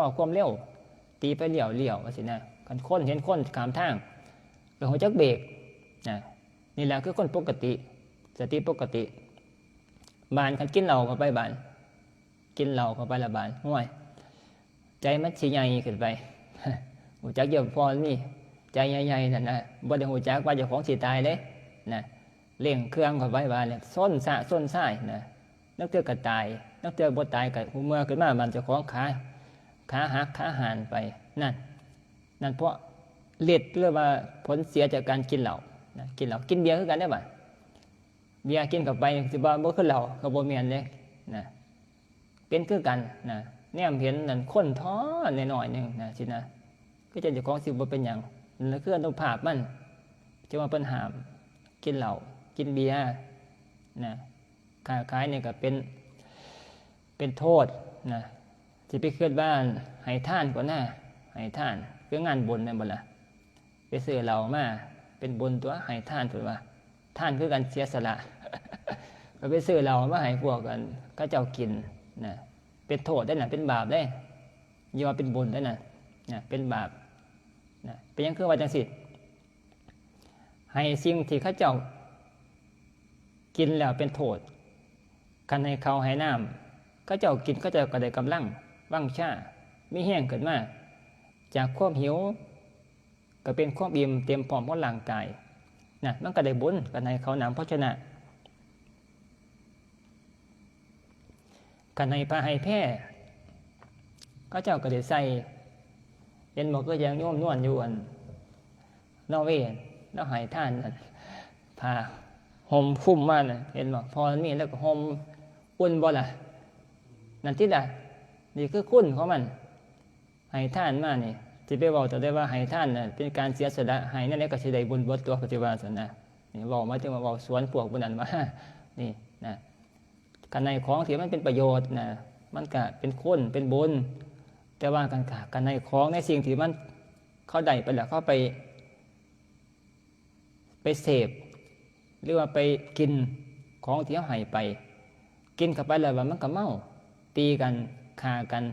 อความเร็วตีไฟเลี้ยวจังซี่คันคนเห็นคนข้ามทางก็ฮู้จักเบรกนี่แหละคือคนปกติสติปกติบานคันกินเหล้าเข้าไปบานกินเหล้าเข้าไปละบานห่วยใจมันสิใหญ่ขึ้นไปฮู้จักเยอะพอนี่ใจใหญ่ๆนั่นบ่ได้ฮู้จักว่าเจ้าของสิตายเด้เร่งเครื่องเข้าไปบานเนี่ยส้นซ้ายนักเทื่อก็ตายนักเทื่อบ่ตายก็เมื่อขึ้นมามันเจ้าของขาหักขาหันไปนั่นเพราะ ฤทธิ์หรือว่าผลเสียจากการกินเหล้านะกินเหล้ากินเบียร์คือกันได้บ่เบียร์กินเข้าไปสิบ่บ่คือเหล้าก็บ่แม่นเด้นะเป็นคือกันนะแนมเห็นนั่นคนท้อน้อยๆนึงนะสินะก็จะเจ้าของสิบ่เป็นหยังนั่นคืออนุภาพมันจะว่าเพิ่นห้ามกินเหล้ากินเบียร์นะค้าขายนี่ก็เป็นโทษนะสิไปคิดว่าให้ทานก่อนนะให้ทานคืองานบุญนั่นบ่ล่ะไปซื้อเหล้ามาเป็นบุญตัวให้ทานถือว่าทานคือการเสียสละ ก็ไปซื้อเหล้ามาให้พวกกันก็เจ้ากินนะเป็นโทษได้น่ะเป็นบาปได้อย่าว่าเป็นบุญได้น่ะนะเป็นบาปนะเป็นหยังคือว่าจังซี่ให้สิ่งที่เขาเจ้ากินแล้วเป็นโทษคันให้เขาให้น้ำเขาเจ้ากินเขาเจ้าก็ได้กำลังวังชามีแห้งเกิดมาจากความหิวก็เป็นความอิ่มเต็มพร้อมของร่างกายนะมันก็ได้บุญกันให้เขาน้ำเพราะฉะนั้นกันให้พาให้แพร่เขาเจ้าก็ได้ใส่เห็นบอกก็ยังโยมนวลอยู่อันนอร์เวย์แล้วหายท่านพาห่มคุ้มมาน่ะเห็นบอกพอมีแล้วก็ห่มอุ่นบ่ล่ะนั่นที่ใดนี่คือคุณของมันหายท่านมานี่จะไปบอกแต่ได้ว่าหายท่านน่ะเป็นการเสียสละหายนั่นแหละก็สิได้บุญเบิดตัวปัจจุบันสันนะนี่บอกมาถึงมาบอกสวนพวกบุญนั้นมานี่นะกันในของที่มันเป็นประโยชน์นะมันก็เป็นคุณเป็นบุญแต่ว่ากันในของในสิ่งที่มันเข้าได้ไปแล้วเข้าไปเสพหรือว่าไปกินของที่เขาให้ไปกินเข้าไปแล้วว่ามันก็เมาตีกันฆ่ากัน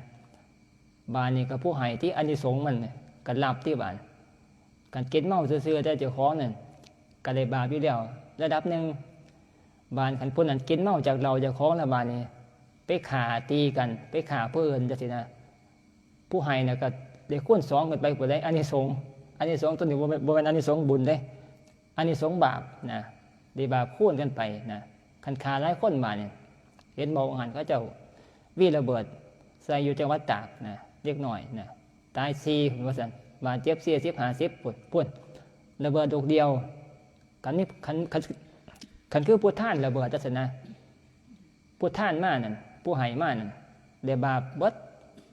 บานนี่ก็ผู้ให้ที่อานิสงส์มันกันรับที่บ้านกันกินเมาซื่อๆแต่เจ้าของนั่นก็ได้บาปอยู่แล้วระดับหนึ่งบานขันพุ่นนั้นกินเมาจากเราเจ้าของแล้วบานนี่ไปฆ่าตีกันไปฆ่าเพื่อนจะสินะผู้ให้น่ะก็ได้คูณสองกันไปผู้ใดอานิสงส์ตัวนี้บ่เป็นอานิสงส์บุญเด้อานิสงส์บาปนะได้บาปคูณกันไปนะคันฆ่าหลายคนมาเนี่ยเห็นบอกหันเขาเจ้าวีระเบิดใส่อยู่จังหวัดตากนะเล็กหน่อยนะตาย4ว่าซั่นบาดเจ็บ40 50พุ่นระเบิดลูกเดียวกันนี่คันคือผู้ท่านระเบิดจังซั่นนะผู้ท่านมานั่นผู้ให้มานั่นได้บาปเบิด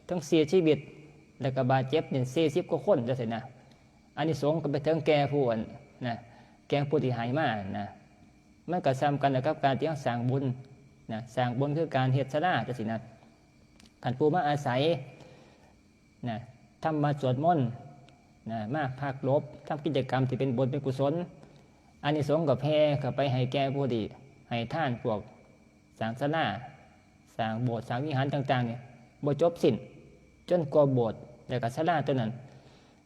ทั้งเสียชีวิตแล้วก็บาดเจ็บนี่40กว่าคนจังซั่นนะอันนี้สงส์ก็ไปถึงแก่ผู้อันนะแก่ผู้ที่ให้มานะมันก็ซ้ำกันกับการที่เราสร้างบุญนะสร้างบุญคือการเฮ็ดศาลาจังซี่นะขันผู้มาอาศัยนะทำมาสวดมนต์นะมาภาคลบทำกิจกรรมที่เป็นบุญเป็นกุศลอานิสงส์กับแพ่กับไปให้แก่ผู้ดีให้ท่านพวกสร้างศาลาสร้างโบสถ์สร้างวิหารต่างๆเนี่ยบ่จบสิ้นจนกว่าโบสถ์แล้วก็ศาลาตัวนั้น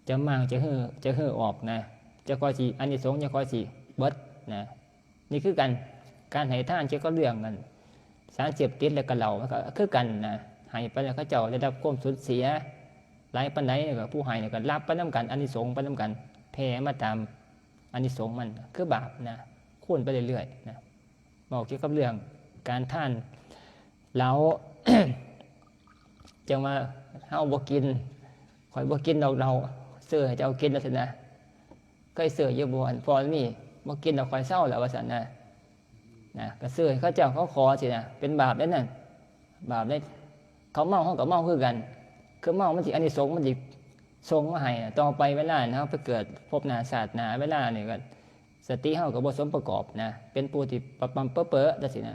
จะมั่งจะเหือออกนะจะคอยสิอานิสงส์จะคอยสิเบิดนะนี่คือการให้ท่านเกี่ยวกับเรื่องกันสารเสพติดและก็เหล้าก็คือกันนะให้ไปแล้วเขาเจ้าได้รับความสูญเสียหลายปานใดก็ผู้ให้ก็รับไปนำกันอานิสงส์ไปนำกันแผ่มาตามอานิสงส์มันคือบาปนะคูณไปเรื่อยๆนะบอกเกี่ยวกับเรื่องการท่านเหล้า จังว่าเฮาบ่กินข่อยบ่กินเราเสื้อให้เจ้ากินแล้วซั่นนะเคยเสื้ออยู่บ่อันพอนี่บ่กินแล้วข่อยเศร้าแล้วว่าซั่นนะก็เสื้อให้เขาเจ้าเขาขอสินะเป็นบาปได้นั่นบาปได้เขาเมาเขากับเมาคือกันคือเมามันสิอานิสงส์มันสิส่งมาให้ต่อไปเวลาเฮาไปเกิดพบหน้าชาติหน้าเวลานี่ก็สติเฮาก็บ่สมประกอบนะเป็นผู้ที่ปะปำเป้อๆจังซี่นะ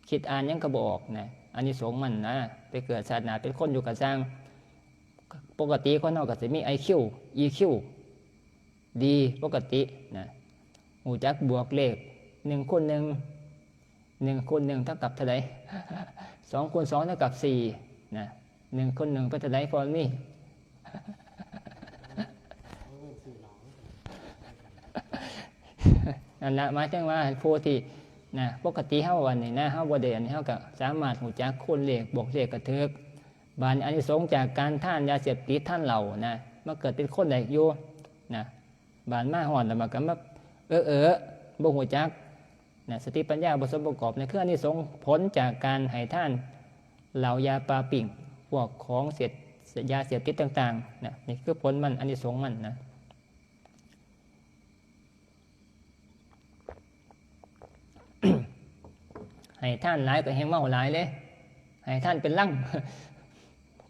คิดอ่านยังก็บ่ออกนะอานิสงส์มันนะไปเกิดชาติหน้าเป็นคนอยู่กับสร้างปกติคนเฮาก็สิมี IQ EQ ดีปกตินะรู้จักบวกเลข1 คูณ 1 1 คูณ 1เท่ากับเท่าใด2 คูณ 2เท่ากับ4นะ1 คูณ 1เป็นเท่าใดพอมีนั่นละหมายถึงว่าผู้ที่นะปกติเฮาวันนี้นะเฮาบ่ได้อันนี้เฮาก็สามารถรู้จักคูณเลขบวกเลขกระทึกบานอานิสงส์จากการท่านยาเสพติดท่านเหล่านะมาเกิดเป็นคนได้อยู่นะบานมาฮอดแล้วมันก็มาบ่ฮู้จักนะสติปัญญาบ่สมประกอบในคืออานิสงส์ผลจากการให้ท่านเหล่ายาปลาปิ่งพวกของเสพยาเสพติดต่างๆนะนี่คือผลมันอานิสงส์มันนะ ให้ท่านหลายก็แห้งเมาหลายเลยให้ท่านเป็นลั่ง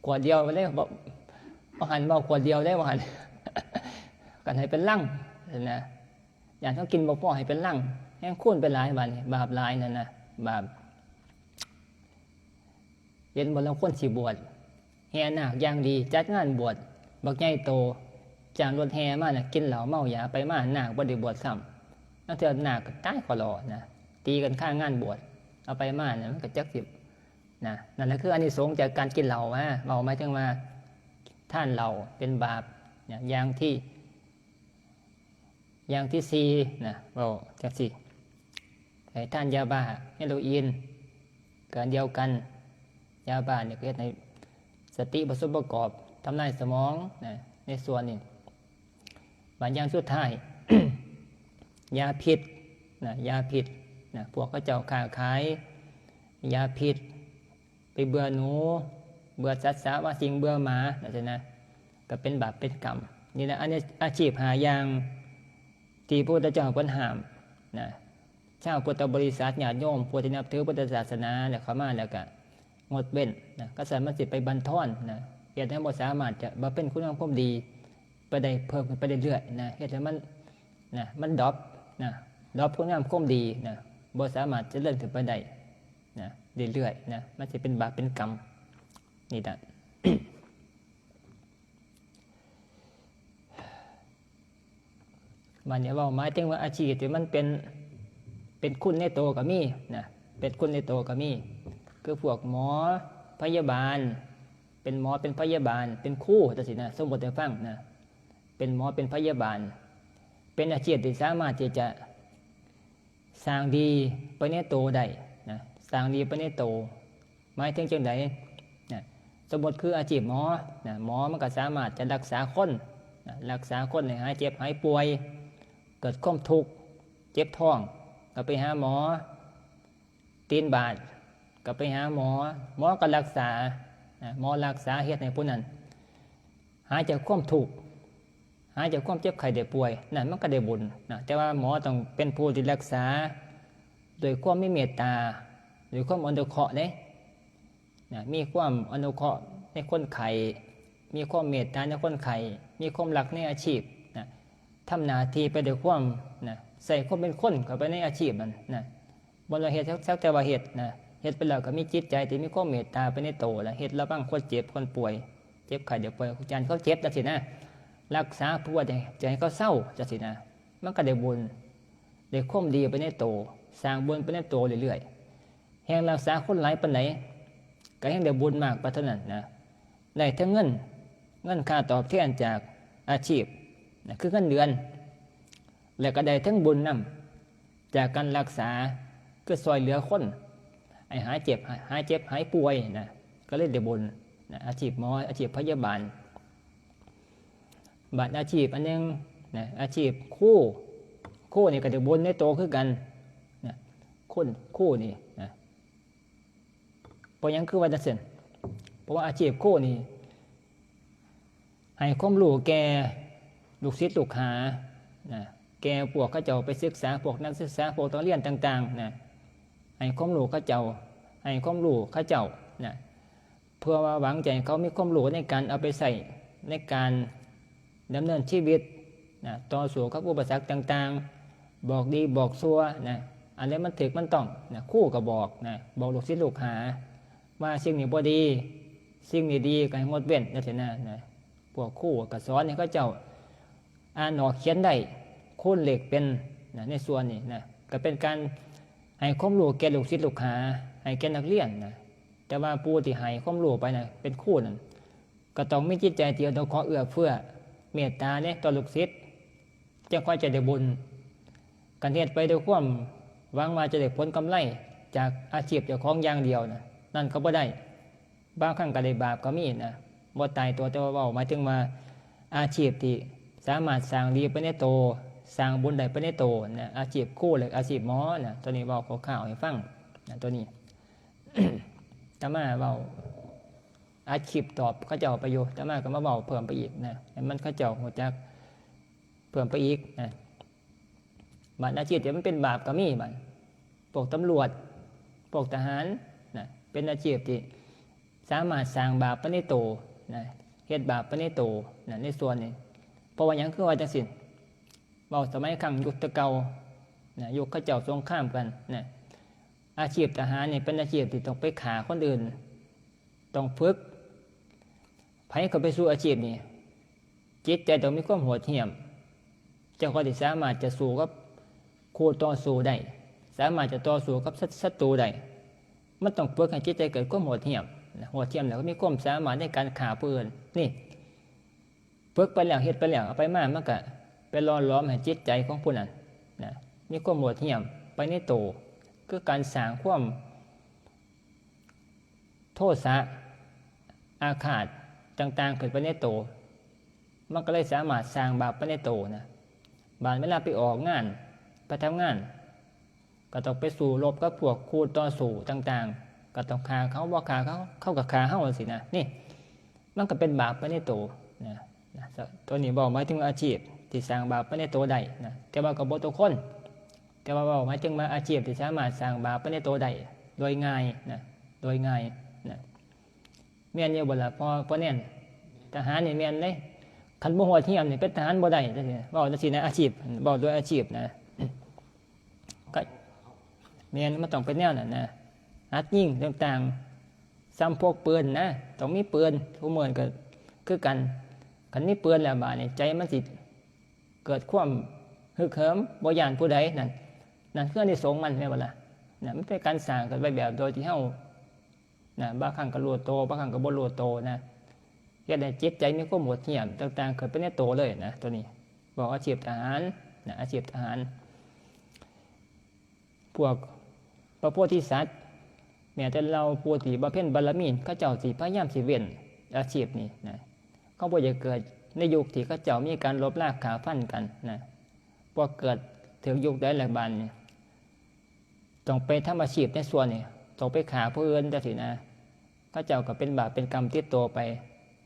ขวดเดียวไปเลยบ่หันเมาขวดเดียวได้บ่หัน กันให้เป็นลั่งนะอย่างเขากินบ่พอให้เป็นลั่งแห้งคุ้นเป็นหลายบาดนี่บาปหลายนั่นนะบาปเย็นบ่แล้วคนสิบวชแห่นาคอย่างดีจัดงานบวชบักใหญ่โตจ้างรถแห่มาน่ะกินเหล้าเมายาไปมานาคบ่ได้บวชซ้ำนั่นเถื่อนาคก็ตายขอรอนะตีกันข้างงานบวชเอาไปมาเนี่ยมันก็จักสิบนะนั่นแหละคืออานิสงส์จากการกินเหล้าฮะเราหมายถึงว่าท่านเหล้าเป็นบาปเนี่ยอย่างที่สี่นะเราจักสิไอ้ท่านยาบ้าเฮโรอีนการเดียวกันยาบ้าเนี่ยก็เฮ็ดให้สติบ่สมประกอบทำลายสมองนะในส่วนนี้บางอย่างสุดท้าย ยาพิษนะยาพิษนะพวกเขาเจ้าค้าขายยาพิษไปเบื่อหนูเบื่อสัตว์สาว่าสิ่งเบื่อหมานะก็เป็นบาปเป็นกรรมนี่แหละอันนี้อาชีพหาอย่างที่พระพุทธเจ้าเพิ่นห้ามนะชาวพุทธบริษัทญาติโยมผู้ที่นับถือพุทธศาสนาเนี่ยเข้ามาแล้วก็งดเว้นนะก็สามารถสิไปบั่นทอนนะเฮ็ดให้บ่สามารถจะบ่เป็นคุณงามความดีไปได้เพิ่มขึ้นไปเรื่อยๆนะเฮ็ดให้มันดรอปนะดรอปคุณงามความดีนะบ่สามารถจะเลื่อนขึ้นไปได้นะเรื่อยๆนะมันสิเป็นบาปเป็นกรรมนี่ล่ะ มันเนี่ยว่าหมายถึงว่าอาชีพที่มันเป็นคุณในตัวก็มีนะเป็นคุณในตัวก็มีคือพวกหมอพยาบาลเป็นหมอเป็นพยาบาลเป็นครูจังซี่นะสมมุติให้ฟังนะเป็นหมอเป็นพยาบาลเป็นอาชีพที่สามารถที่จะสร้างดีไปในตัวได้นะสร้างดีไปในตัวหมายถึงจังไดนะสมมติคืออาชีพหมอนะหมอมันก็สามารถจะรักษาคนนะรักษาคนให้หายเจ็บหายป่วยเกิดความทุกข์เจ็บท้องก็ไปหาหมอตีนบาดก็ไปหาหมอก็รักษาหมอรักษาเฮ็ดให้ผู้นั้นหายจากความทุกข์หายจากความเจ็บไข้ได้ป่วยนั่นมันก็ได้บุญนะแต่ว่าหมอต้องเป็นผู้ที่รักษาโดยความมีเมตตาโดยความอนุเคราะห์เด้นะมีความอนุเคราะห์ในคนไข้มีความเมตตาในคนไข้มีความรักในอาชีพนะทำหน้าที่ไปด้วยความนะใส่ความเป็นคนเข้าไปในอาชีพนั้นนะบ่ว่าเฮ็ดสักแต่ว่าเฮ็ดนะเฮ็ดไปแล้วก็มีจิตใจที่มีความเมตตาไปในโตแล้วเฮ็ดแล้วบางคนเจ็บคนป่วยเจ็บไข้เดี๋ยวป่วยอาจารย์เขาเจ็บจังซี่นะรักษาผู้ว่าจะให้เขาเศร้าจังซี่นะมันก็ได้บุญได้ความดีไปในโตสร้างบุญไปในโตเรื่อยๆแห่งรักษาคนหลายปานไหนก็แห่งได้บุญมากปานเท่านั้นนะได้ทั้งเงินค่าตอบแทนจากอาชีพนะคือเงินเดือนแล้วก็ได้ทั้งบุญนำจากการรักษาก็ซอยเหลือคนให้หายเจ็บหายป่วยนะก็เลยได้บุญนะอาชีพหมออาชีพพยาบาลบัดอาชีพอันนึงนะอาชีพคู่นี่ก็ได้บุญในโตคือกันนะคู่นี่นะเพราะยังคือว่าจังซั่นเพราะว่าอาชีพคู่นี่ให้ความรู้แก่ลูกศิษย์ลูกหานะแก่พวกเขาเจ้าไปศึกษาพวกนักศึกษาพวกต้องเรียนต่างๆนะให้ความรู้เขาเจ้าให้ความรู้เขาเจ้านะเพื่อว่าหวังใจเขามีความรู้ในการเอาไปใส่ในการดำเนินชีวิตนะต่อสู้กับอุปสรรคต่างๆบอกดีบอกชั่วนะอันนี้มันถึกมันต้องนะคู่ก็บอกนะบอกลูกศิษย์ลูกหาว่าสิ่งนี้บ่ดีสิ่งนี้ดีก็ให้งดเว้นจังซี่นะพวกคู่ก็สอนให้เขาเจ้าอ่านออกเขียนได้คูณเลขเป็นนะในส่วนนี้นะก็เป็นการให้ความรู้แก่ลูกศิษย์ลูกหาให้แก่นักเรียนนะแต่ว่าผู้ที่ให้ความรู้ไปนะเป็นครูนั่นก็ต้องมีจิตใจที่อนุเคราะห์เอื้อเฟื้อเมตตาเนี่ยต่อลูกศิษย์จะค่อยจะได้บุญการเฮ็ดไปด้วยความหวังว่าจะได้ผลกำไรจากอาชีพเจ้าของอย่างเดียวนะนั่นก็บ่ได้บางครั้งก็ได้บาปก็มีนะบ่ตายตัวแต่ว่าเว้าหมายถึงว่าอาชีพที่สามารถสร้างดีไปในโตสร้างบุญได้ไปในโตนะอาชีพคู่หรืออาชีพหมอนะตัวนี้เว้าคร่าวๆให้ฟังนะตัวนี้ ถ้ามาเว้าอาชีพตอบเขาเจ้าไปอยู่ถ้ามาก็มาเว้าเพิ่มไปอีกนะให้มันเขาเจ้าฮู้จักเพิ่มไปอีกนะบัดอาชีพที่มันเป็นบาปก็มีบัดพวกตำรวจ พวกทหารนะเป็นอาชีพที่สามารถสร้างบาปปณิโตนะเฮ็ดบาปปณิโตนะในส่วนนี้เพราะว่าหยังคือว่าจังซี่เว้าสมัยครั้งยุคแตะเก่านะยุคเขาเจ้าสงครามกันนะอาชีพทหารนี่เป็นอาชีพที่ต้องไปฆ่าคนอื่นต้องฝึกไผเข้าไปสู่อาชีพนี้จิตใจต้องมีความโหดเหี้ยมเจ้าก็สิสามารถจะสู้กับคู่ต่อสู้ได้สามารถจะต่อสู้กับศัตรูได้มันต้องฝึกให้จิตใจเกิดความโหดเหี้ยมโหดเหี้ยมแล้วก็มีความสามารถในการฆ่าผู้อื่นนี่ฝึกไปแล้วเฮ็ดไปแล้วเอาไปมามันก็ไปหล่อหลอมให้จิตใจของผู้นั้นนะมีความโหดเหี้ยมไปในโตคือการสร้างความโทสะอาฆาตต่างๆเกิดไปในโตมันก็เลยสามารถสร้างบาปไปในโตนะบางเวลาไปออกงานไปทำงานก็ต้องไปสู่รบกับพวกคู่ต่อสู้ต่างๆก็ต้องฆ่าเขาบ่ฆ่าเขาเข้ากับฆ่าเฮาสินะนี่มันก็เป็นบาปไปในโตนะตัวนี้บอกหมายถึงอาชีพที่สร้างบาปไปในโตได้นะแต่ว่าก็บ่ทุกคนแต่ว่าบอกหมายถึงมาอาชีพที่สามารถสร้างบาปไปในโตได้โดยง่ายนะโดยง่ายนะแม่นอยู่บ่ล่ะพอแน่นทหารนี่แม่นเลยคันบ่โหดเหี้ยมนี่เป็นทหารบ่ได้จังซี่เว้าจังซี่นะอาชีพเว้าด้วยอาชีพนะก็แม่นมันต้องเป็นแนวนั้นนะหัดยิงต่างๆซ้ำพวกปืนนะต้องมีปืนทุกมื้อก็คือกันคันมีปืนแล้วบาดนี้ใจมันสิเกิดความฮึกเหิมบ่ย้านผู้ใดนั่นคืออานิสงส์มันแม่นบ่ล่ะนะมันเป็นการสร้างกันไว้แบบโดยที่เฮานะบางครั้งก็รู้โตบางครั้งก็บ่รู้โตนะเฮ็ดให้จิตใจมีความโหดเหี้ยมต่างๆเกิดเป็นในโตเลยนะตัวนี้บอกอาชีพทหารนะอาชีพทหารพวกพระโพธิสัตว์แม้แต่เราผู้ที่บำเพ็ญบารมีเขาเจ้าสิพยายามสิเว้นอาชีพนี้นะเขาบ่อยากเกิดในยุคที่เขาเจ้ามีการลบล้างฆ่าฟันกันนะพอเกิดถึงยุคใดหลายบัดนี้ต้องไปทำอาชีพในส่วนนี้ต้องไปฆ่าผู้อื่นจังซี่นะเขาเจ้าก็เป็นบาปเป็นกรรมติดตัวไป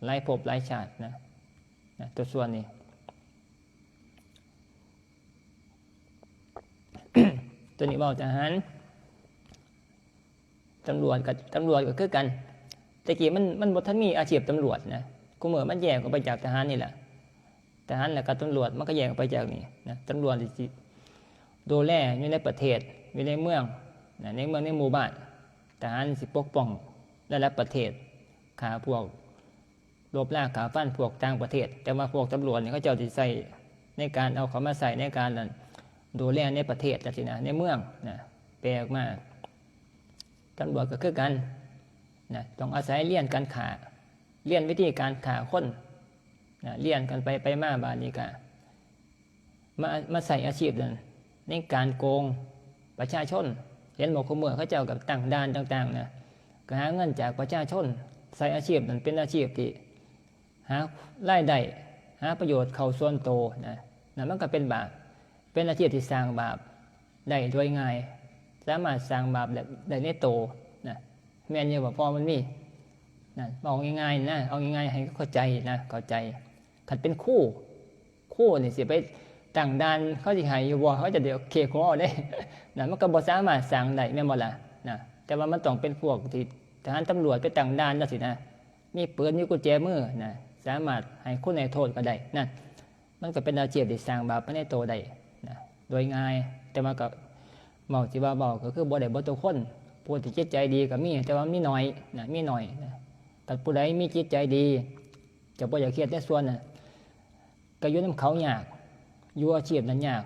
หลายภพหลายชาตินะตัวส่วนนี้ ตัวนี้บอกทหารตำรวจก็คือกันแต่กี้มันบ่ทันมีอาชีพตำรวจนะกูเมื่อมันแยกออกไปจากทหารนี่แหละทหารแล้วก็ตำรวจมันก็แยกออกไปจากนี่นะตำรวจสิดูแลอยู่ในประเทศอยู่ในเมืองนะในเมืองในหมู่บ้านทหารสิปกป้องระดับประเทศฆ่าพวกลบล้างฆ่าฟันพวกต่างประเทศแต่ว่าพวกตำรวจนี่เขาเจ้าสิใส่ในการเอาเขามาใส่ในการดูแลในประเทศจังซี่นะในเมืองนะแปลกมากตำรวจก็คือกันนะต้องอาศัยเรียนการฆ่าเรียนวิธีการฆ่าคนนะเรียนกันไปมาบาดนี้ก็มาใส่อาชีพนั้นในการโกงประชาชนเห็นบอกเขาเมื่อเขาเจ้ากับตั้งด่านต่างๆนะก็หาเงินจากประชาชนใส่อาชีพนั้นเป็นอาชีพที่หารายได้หาประโยชน์เข้าส่วนโตนะมันก็เป็นบาปเป็นอาชีพที่สร้างบาปได้โดยง่ายสามารถสร้างบาปได้ในโตนะแม่นอยู่ว่าพอมันมีนะเอาง่ายๆนะเอาง่ายๆให้เข้าใจนะเข้าใจขัดเป็นคู่นี่สิไปตั้งด่านเขาสิให้อยู่บ่เขาจะเดี๋ยวเคคอได้นะมันก็บ่สามารถสร้างได้แม่นบ่ล่ะนะแต่ว่ามันต้องเป็นพวกที่ทหารตำรวจไปตั้งด่านจังซี่นะมีปืนมีกุญแจมือนะสามารถให้คนให้โทษก็ได้นั่นมันก็เป็นอาชีพที่สร้างบาปไปในโตได้นะโดยง่ายแต่ว่าก็เมาที่ว่าบอกก็คือบ่ได้บ่ทุกคนผู้ที่จิตใจดีก็มีแต่ว่ามีน้อยนะมีน้อยนะแต่ผู้ใดมีจิตใจดีจะบ่อยากเครียดในส่วนน่ะก็อยู่นำเขายากอยู่อาชีพนั้นยาก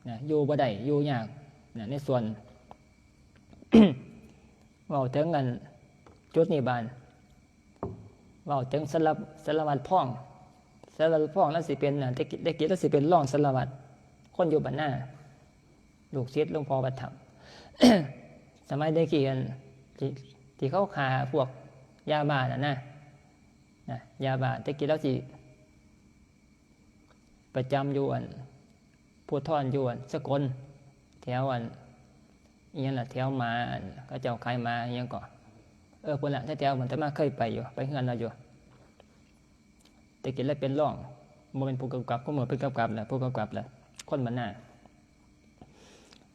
นะอยู่บ่ได้อยู่ยากนะในส่วน เว้าถึงกันจุดนี้บานเว้าถึงสารวัตรพ่องแล้วสิเป็นได้กิแล้วสิเป็นรองสารวัตรคนอยู่บ้านหน้าลูกศิษย์หลวงพ่อปฐม สมัยได้กี่กันที่เขาฆ่าพวกยาบ้านะยาบ้าได้กี่แล้วสิประจำอยู่ผู้ทอนอยู่สกลแถวอีหยังล่ะแถวมาก็เจ้าขายมาอีหยังก่อพุ่นละแถวเหมือนแต่มาเคยไปอยู่ไปเฮือนเราอยู่แต่กินแล้วเป็นร่องบ่เป็นผู้กำกับก็เหมือนเป็นกำกับแหละผู้กำกับแหละคนบ้านหน้า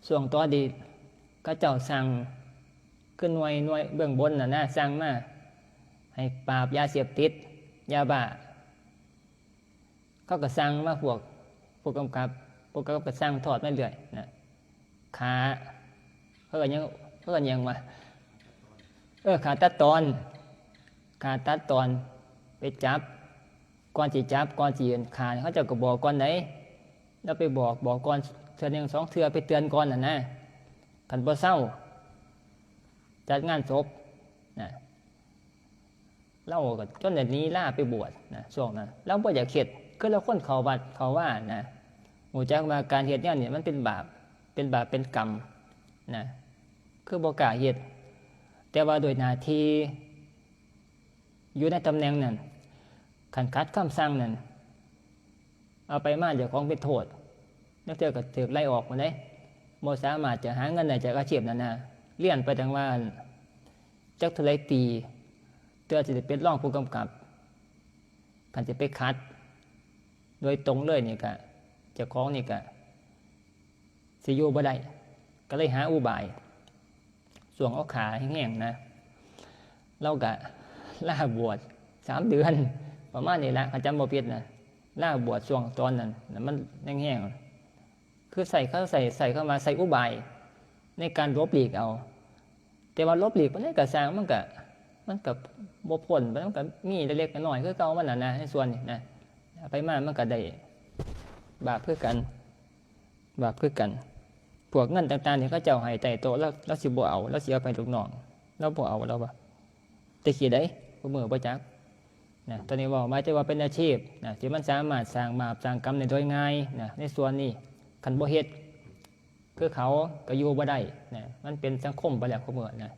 ส่วนตัวดีก็เจ้าสั่ง ขึ้นหน่วยเบื้องบนน่ะนะสร้างมาให้ปราบยาเสพติดยาบ้าเขาก็สั่งมาพวกกำกับก็สั่งทอดมาเรื่อยนะขาเขาก็ยังว่าขาตัดตอนไปจับก่อนสิจับก่อนสิขาเขาเจ้าก็บอกก่อนไหนแล้วไปบอกก่อนเทื่อนึง2 เทื่อไปเตือนก่อนน่ะนะคันบ่เศร้าจัดงานศพนะเล่าก็จนเดี๋ยวนี้ล่าไปบวชนะช่วงนั้นเราบ่อยากเข็ดคือเราคนเขาวัดเขาว่านะหูจักว่าการเฮ็ดเนี่ยมันเป็นบาปเป็นกรรมนะคือบ่กล้าเฮ็ดแต่ว่าโดยหน้าที่อยู่ในตำแหน่งนั้นขันคัดคำสั่งนั้นเอาไปมาเจ้าของเป็นโทษนักเที่ยวก็ถูกไล่ออกมาได้บ่สามารถจะหาเงินได้จากอาชีพนั้นนะเรียนไปจังว่าจักเท่าไรปีเตือจะเป็นรองผู้กำกับคันจะไปคัดโดยตรงเลยนี่ก็เจ้าของนี่ก็สิอยู่บ่ได้ก็เลยหาอุบายส่วงเอาขาแห้งๆนะเราก็ล่าบวช3 เดือนประมาณนี้ละเขาจำบ่ผิดนะล่าบวชช่วงตอนนั้นมันแห้งๆคือใส่เข้ามาใส่อุบายในการลบหลีกเอาแต่ว่าลบหลีกมันได้กระสร้างมันกับบ่พ้นมันก็มีเล็กๆน้อยๆคือเก่ามันน่ะนะในส่วนนี้นะไปมามันก็ได้บาปคือกันพวกเงินต่างๆที่เขาเจ้าให้ใต้โต๊ะแล้วสิบ่เอาแล้วสิเอาไปลูกน้องแล้วบ่เอาแล้วบ่แต่ขี้ได้บ่มือบ่จักนะตอนนี้ว่าหมายถึงว่าเป็นอาชีพนะที่มันสามารถสร้างบาปสร้างกรรมได้โดยง่ายนะในส่วนนี้คันบ่เฮ็ดคือเขาก็อยู่บ่ได้นะมันเป็นสังคมไปแล้วเขาเมื่อนะ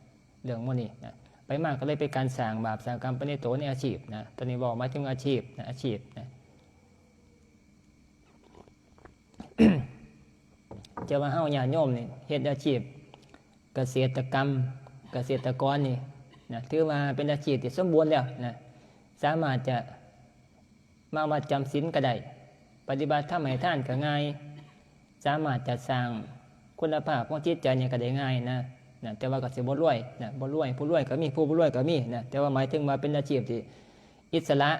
เรื่องพวกนี้นะไปมากก็เลยเป็นการสร้างบาปสร้างกรรมไปในตัวในอาชีพนะตอนนี้บอกหมายถึงอาชีพนะอาชีพนะ จะว่าเฮาญาติโยมนี่เฮ็ดอาชีพเกษตรกรรมเกษตรกรนี่นะถือว่าเป็นอาชีพที่สมบูรณ์แล้วนะสามารถจะมาจำศีลก็ได้ปฏิบัติธรรมให้ทานก็ง่ายสามารถจะสร้างคุณภาพของจิตใจเนี่ยก็ได้ง่ายนะแต่ว่าก็สิบ่รวยนะบ่รวยผู้รวยก็มีผู้บ่รวยก็มีนะแต่ว่าหมายถึงว่าเป็นอาชีพที่อิสระ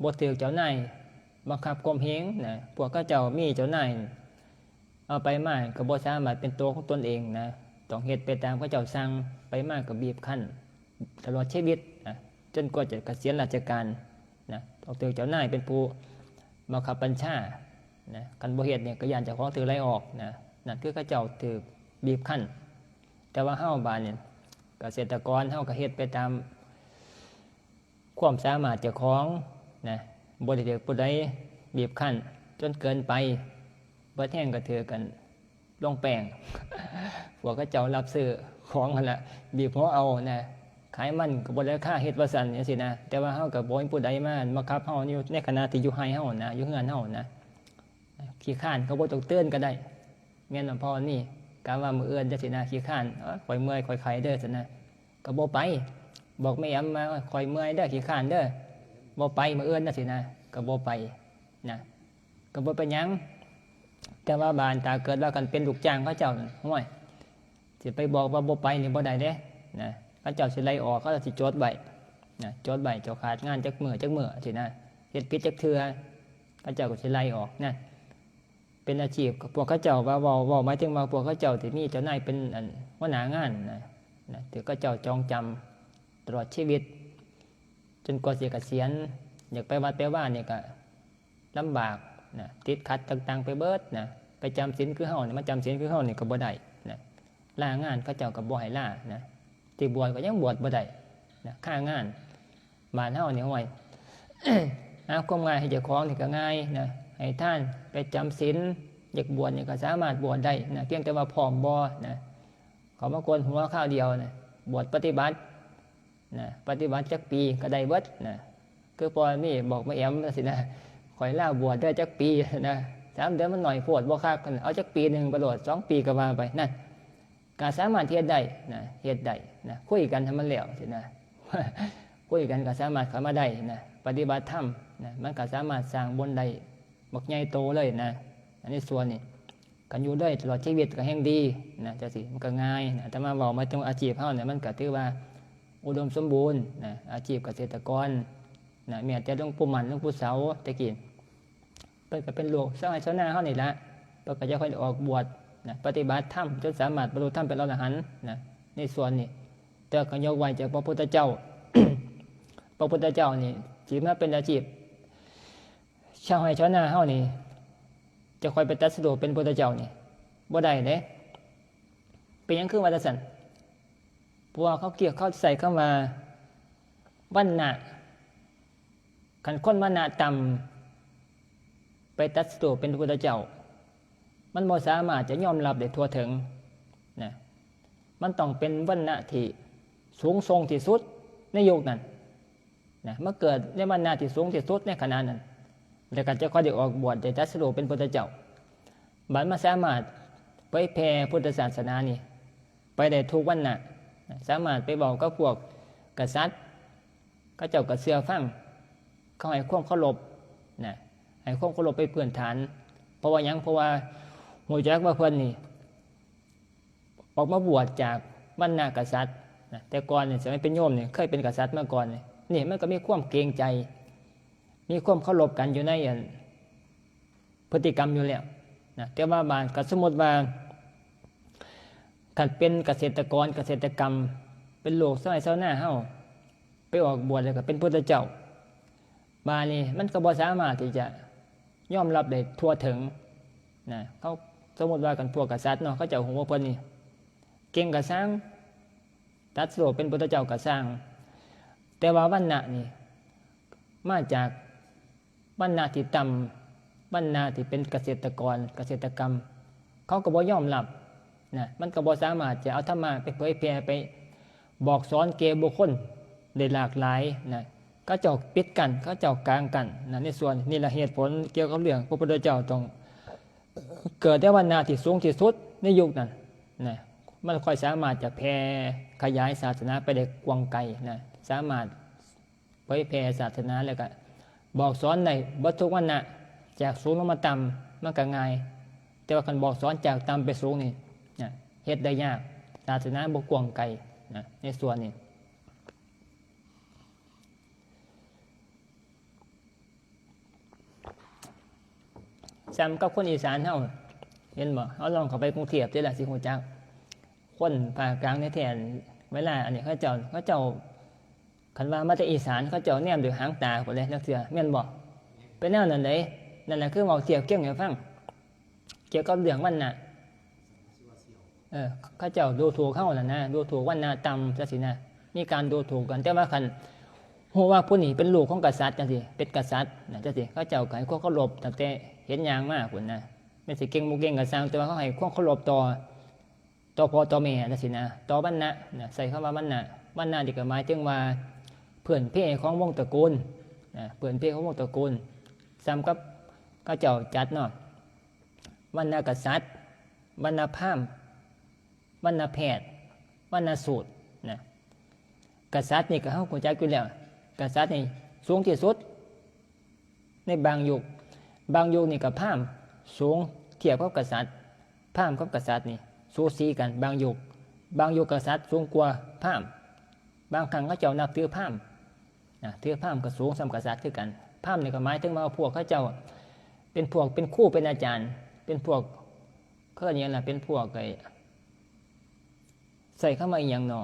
บ่ถูกเจ้านายบังคับข่มเหงนะพวกเขาเจ้ามีเจ้านายเอาไปมาก็บ่สามารถเป็นตัวของตนเองนะต้องเฮ็ดไปตามเขาเจ้าสั่งไปมาก็บีบคั้นตลอดชีวิตนะจนกว่าจะเกษียณราชการนะต้องถูกเจ้านายเป็นผู้บังคับบัญชานะคันบ่เฮ็ดเนี่ยก็ย่านเจ้าของถูกไล่ออกนะนั่นคือเขาเจ้าถูกบีบคั้นแต่ว่าเฮาบาดเนี่ยเกษตรกรเฮาก็เฮ็ดไปตามความสามารถเจ้าของนะบ่ได้ถูกผู้ใดบีบคั้นจนเกินไปเบิดแห้งก็ถือกันลงแป้งพวกเขาเจ้ารับซื้อของนั่นล่ะบีบหัวเอานะขายมันก็บ่ได้ค่าเฮ็ดว่าซั่นจังซี่นะแต่ว่าเฮาก็บ่มีผู้ใดมาบังคับเฮาอยู่ในขณะที่อยู่ให้เฮานะอยู่เฮือนเฮานะขี้ข้านก็บ่ต้องเตือนก็ได้แม่นบ่พอนี่กะว่ามื้ออื่นจังซี่นะขี้ข้านข่อยเมื่อยข่อยไข้เด้อซั่นนะก็บ่ไปบอกแม่แอมมาข่อยเมื่อยเด้อขี้ข้านเด้อบ่ไปมื้ออื่นจังซี่นะก็บ่ไปนะก็บ่เป็นหยังแต่ว่าบ้านถ้าเกิดว่ากันเป็นลูกจ้างเขาเจ้าห้วยสิไปบอกว่าบ่ไปนี่บ่ได้เด้นะเขาเจ้าสิไล่ออกเขาสิจดไว้นะจดไว้เจ้าขาดงานจักมื้อสินะเฮ็ดผิดจักเทื่อเขาเจ้าก็สิไล่ออกนะเป็นอาชีพพวกเขาเจ้าว่าเว้าหมายถึงว่าพวกเขาเจ้าที่มีเจ้านายเป็นหัวหน้างานนะที่เขาเจ้าจองจำตลอดชีวิตจนกว่าสิเกษียณอยากไปวัดไปว่านี่ก็ลำบากนะติดขัดต่างๆไปเบิดนะไปจำศีลคือเฮานี่มาจำศีลคือเฮานี่ก็บ่ได้นะลางานเขาเจ้าก็บ่ให้ลานะที่บวชก็ยังบวชบ่ได้นะค่างานบ้านเฮานี่ห้วย เอาความง่ายให้เจ้าของนี่ก็ง่ายนะให้ท่านไปจำศีลอยากบวชนี่ก็สามารถบวชได้นะเพียงแต่ว่าพร้อมบ่นะเขามาโกนหัวข้าวเดียวนะบวชปฏิบัตินะปฏิบัติจักปีก็ได้เบิดนะคือพอนี่บอกมาแอมสินะข่อยลาบวชได้จักปีนะ3 เดือนมันหน่อยโพดบ่คักเอาจักปีนึงไปโลด2 ปีก็ว่าไปนั่นก็สามารถเฮ็ดได้นะเฮ็ดได้นะคุยกันให้มันแล้วสินะ คุยกันก็สามารถเข้ามาได้นะปฏิบัติธรรมนะมันก็สามารถสร้างบุญได้บักใหญ่โตเลยนะอันนี้ส่วนนี้ กันอยู่ได้ตลอดชีวิตก็แห่งดีนะจังซี่มันก็ง่ายนะแต่มาเว้ามาถึงอาชีพเฮาเนี่ยมันก็ถือว่าอุดมสมบูรณ์นะอาชีพเกษตรกรนะแม้แต่หลวงปู่มันหลวงปู่เสาตะกี้เพิ่นก็เป็นลูกชาวไร่ชาวนาเฮานี่ล่ะเพิ่นก็จะค่อยออกบวชนะปฏิบัติธรรมจนสามารถบรรลุธรรมเป็นอรหันต์นะในส่วนนี้แต่ก็ยกไว้จากพระพุทธเจ้า พระพุทธเจ้านี่สิมาเป็นอาชีพชาวไร่ชาวนาเฮานี่จะค่อยไปตรัสรู้เป็นพุทธเจ้านี่บ่ได้เด้เป็นหยังคือว่าจังซั่นเพราะว่าเขาใส่เข้ามาวันนะคันคนวันนะต่ำไปตรัสรู้เป็นพุทธเจ้ามันบ่สามารถจะยอมรับได้ทั่วถึงนะมันต้องเป็นวันนะที่สูงส่งที่สุดในยุคนั้นนะเมื่อเกิดในวันนะที่สูงที่สุดในขณะนั้นแล้วก็จะค่อยได้ออกบวชได้ตรัสรู้เป็นพุทธเจ้าบัดมาสามารถเผยแผ่พุทธศาสนานี่ไปได้ทุกวันนะสามารถไปบอกกับพวกกษัตริย์ก็เจ้าก็เชื่อฟังเขาให้ความเคารพนะให้ความเคารพไปพื้นฐานเพราะว่าหยังเพราะว่าฮู้จักว่าเพิ่นนี่ออกมาบวชจากวรรณะกษัตริย์นะแต่ก่อนนี่สมัยเป็นโยมนี่เคยเป็นกษัตริย์มาก่อนนี่มันก็มีความเกรงใจมีความเคารพกันอยู่ในพฤติกรรมอยู่แล้วนะแต่ว่าบางก็สมมุติว่าคันเป็นเกษตรกรเกษตรกรรมเป็นลูกชาวไร่ชาวนาเฮาไปออกบวชแล้วก็เป็นพุทธเจ้าบานี่มันก็บ่สามารถที่จะยอมรับได้ทั่วถึงนะเขาสมมุติว่ากันพวกกษัตริย์เนาะเขาเจ้าฮู้ว่าเพิ่นนี่เก่งก็สร้างตรัสรู้เป็นพุทธเจ้าก็สร้างแต่ว่าวันนะนี่มาจากวันนะที่ต่ำวันนะที่เป็นเกษตรกรเกษตรกรรมเขาก็บ่ยอมรับนะมันก็บ่สามารถจะเอาธรรมะไปเผยแผ่ไปบอกสอนแก่บุคคลได้หลากหลายนะก็เจ้าปิดกันก็เจ้ากลางกันนะในส่วนนี่ละเหตุผลเกี่ยวกับเรื่องพระพุทธเจ้าต้องเกิดในวันนาที่สูงที่สุดในยุคนั้นนะมันค่อยสามารถจะแผ่ขยายศาสนาไปได้กว้างไกลนะสามารถเผยแผ่ศาสนาแล้วก็บอกสอนในบัตทุกวันนะจากสูงลงมาต่ำมันก็ง่ายแต่ว่าคันบอกสอนจากต่ำไปสูงนี่นะเฮ็ดได้ยากศาสนาบ่กว้างไกลนะในส่วนนี้ซ้ำกับคนอีสานเฮาเห็นบ่เฮาลองเข้าไปกรุงเทพได้ล่ะสิฮู้จักคนภาคกลางในแทนเวลาอันนี้เขาเจ้าคันว่ามาจากอีสานเขาเจ้าแนมด้วยหางตาพุ่นเลยจักเทื่อแม่นบ่เป็นแนวนั้นเลยนั่นแหละคือเว้าเทียบเกี่ยงให้ฟังเกี่ยวกับเรื่องวันน่ะเขาเจ้าดูถูกเฮาน่ะนะดูถูกวันน่ะต่ำจังซี่นะมีการดูถูกกันแต่ว่าคันฮู้ว่าผู้นี้เป็นลูกของกษัตริย์จังซี่เป็นกษัตริย์นะจังซี่เขาเจ้าก็ให้ความเคารพตั้งแต่เห็นอย่างมากพุ่นนะไม่สิเก่งบ่เก่งก็สร้างแต่ว่าเขาให้ความเคารพต่อพ่อต่อแม่จังซี่นะต่อวรรณะนะใส่คำว่าวรรณะนี่ก็หมายถึงว่าเพื่อนเพของวงตระกูลนะเพื่อนเพของวงตระกูลซ้ำกับเขาเจ้าจัดเนาะวรรณกษัตริย์วรรณพราหมณ์วรรณแพทย์วรรณสูตรนะกษัตริย์นี่ก็เฮารู้จักอยู่แล้วกษัตริย์นี่สูงที่สุดในบางยุคนี่ก็พราหมณ์สูงเทียบกับกษัตริย์พราหมณ์กับกษัตริย์นี่สูสีกันบางยุคกษัตริย์สูงกว่าพราหมณ์บางครั้งเขาเจ้านับถือพราหมณ์ถือพราหมณ์ก็สูงสำกษัตริย์คือกันพราหมณ์นี่ก็หมายถึงว่าพวกเขาเจ้าเป็นพวกเป็นครูเป็นอาจารย์เป็นพวกเขาอย่างนั้นเป็นพวกไอ้ใส่เข้ามาอีกอย่างนอ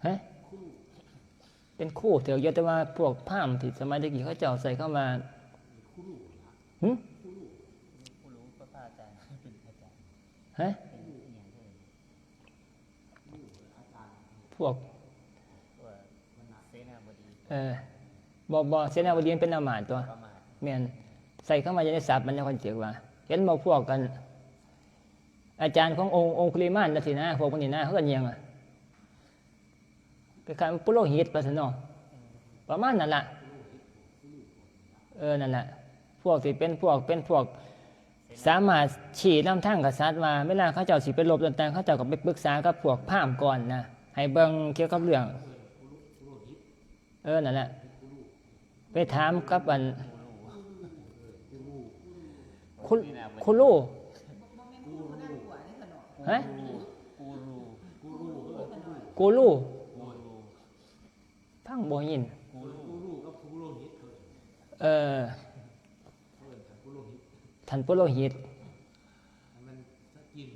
ฮะเป็นคู่เถอะเยอะแต่ว่าพวกพราหมณ์ที่สมัยตะกี้เขาเจ้าใส่เข้ามาฮะพวกเสนาบดีเป็นอามาตย์ตัวแม่นใส่เข้ามาในศัพท์มันจะคนเจียกว่าเห็นบ่พวกกัน อาจารย์ขององคุลิมานนั่นสินะพวกพวกนี้นะเขาเอิ้นหยังเป็นการปุโรหิตประสนอประมาณนั่นล่ะนั่นแหละพวกที่เป็นพวกสามารถชี้นำทางกษัตริย์ว่าเวลาเขาเจ้าสิไปรบต่างๆเขาเจ้าก็ไปปรึกษากับพวกพราหมณ์ก่อนนะให้เบิ่งเกี่ยวกับเรื่องนั่นแหละไปถามกับค คุณลู่ บ่แม่นคู่นั่นกว่าได้ขนม ฮะ กูรูเออ กูลู่ กูรู พังบ่ยิน กูรูกับกูรูฮิตเถอะ เออ เออกูรูฮิต ท่านปุโรหิต มันถ้ากิน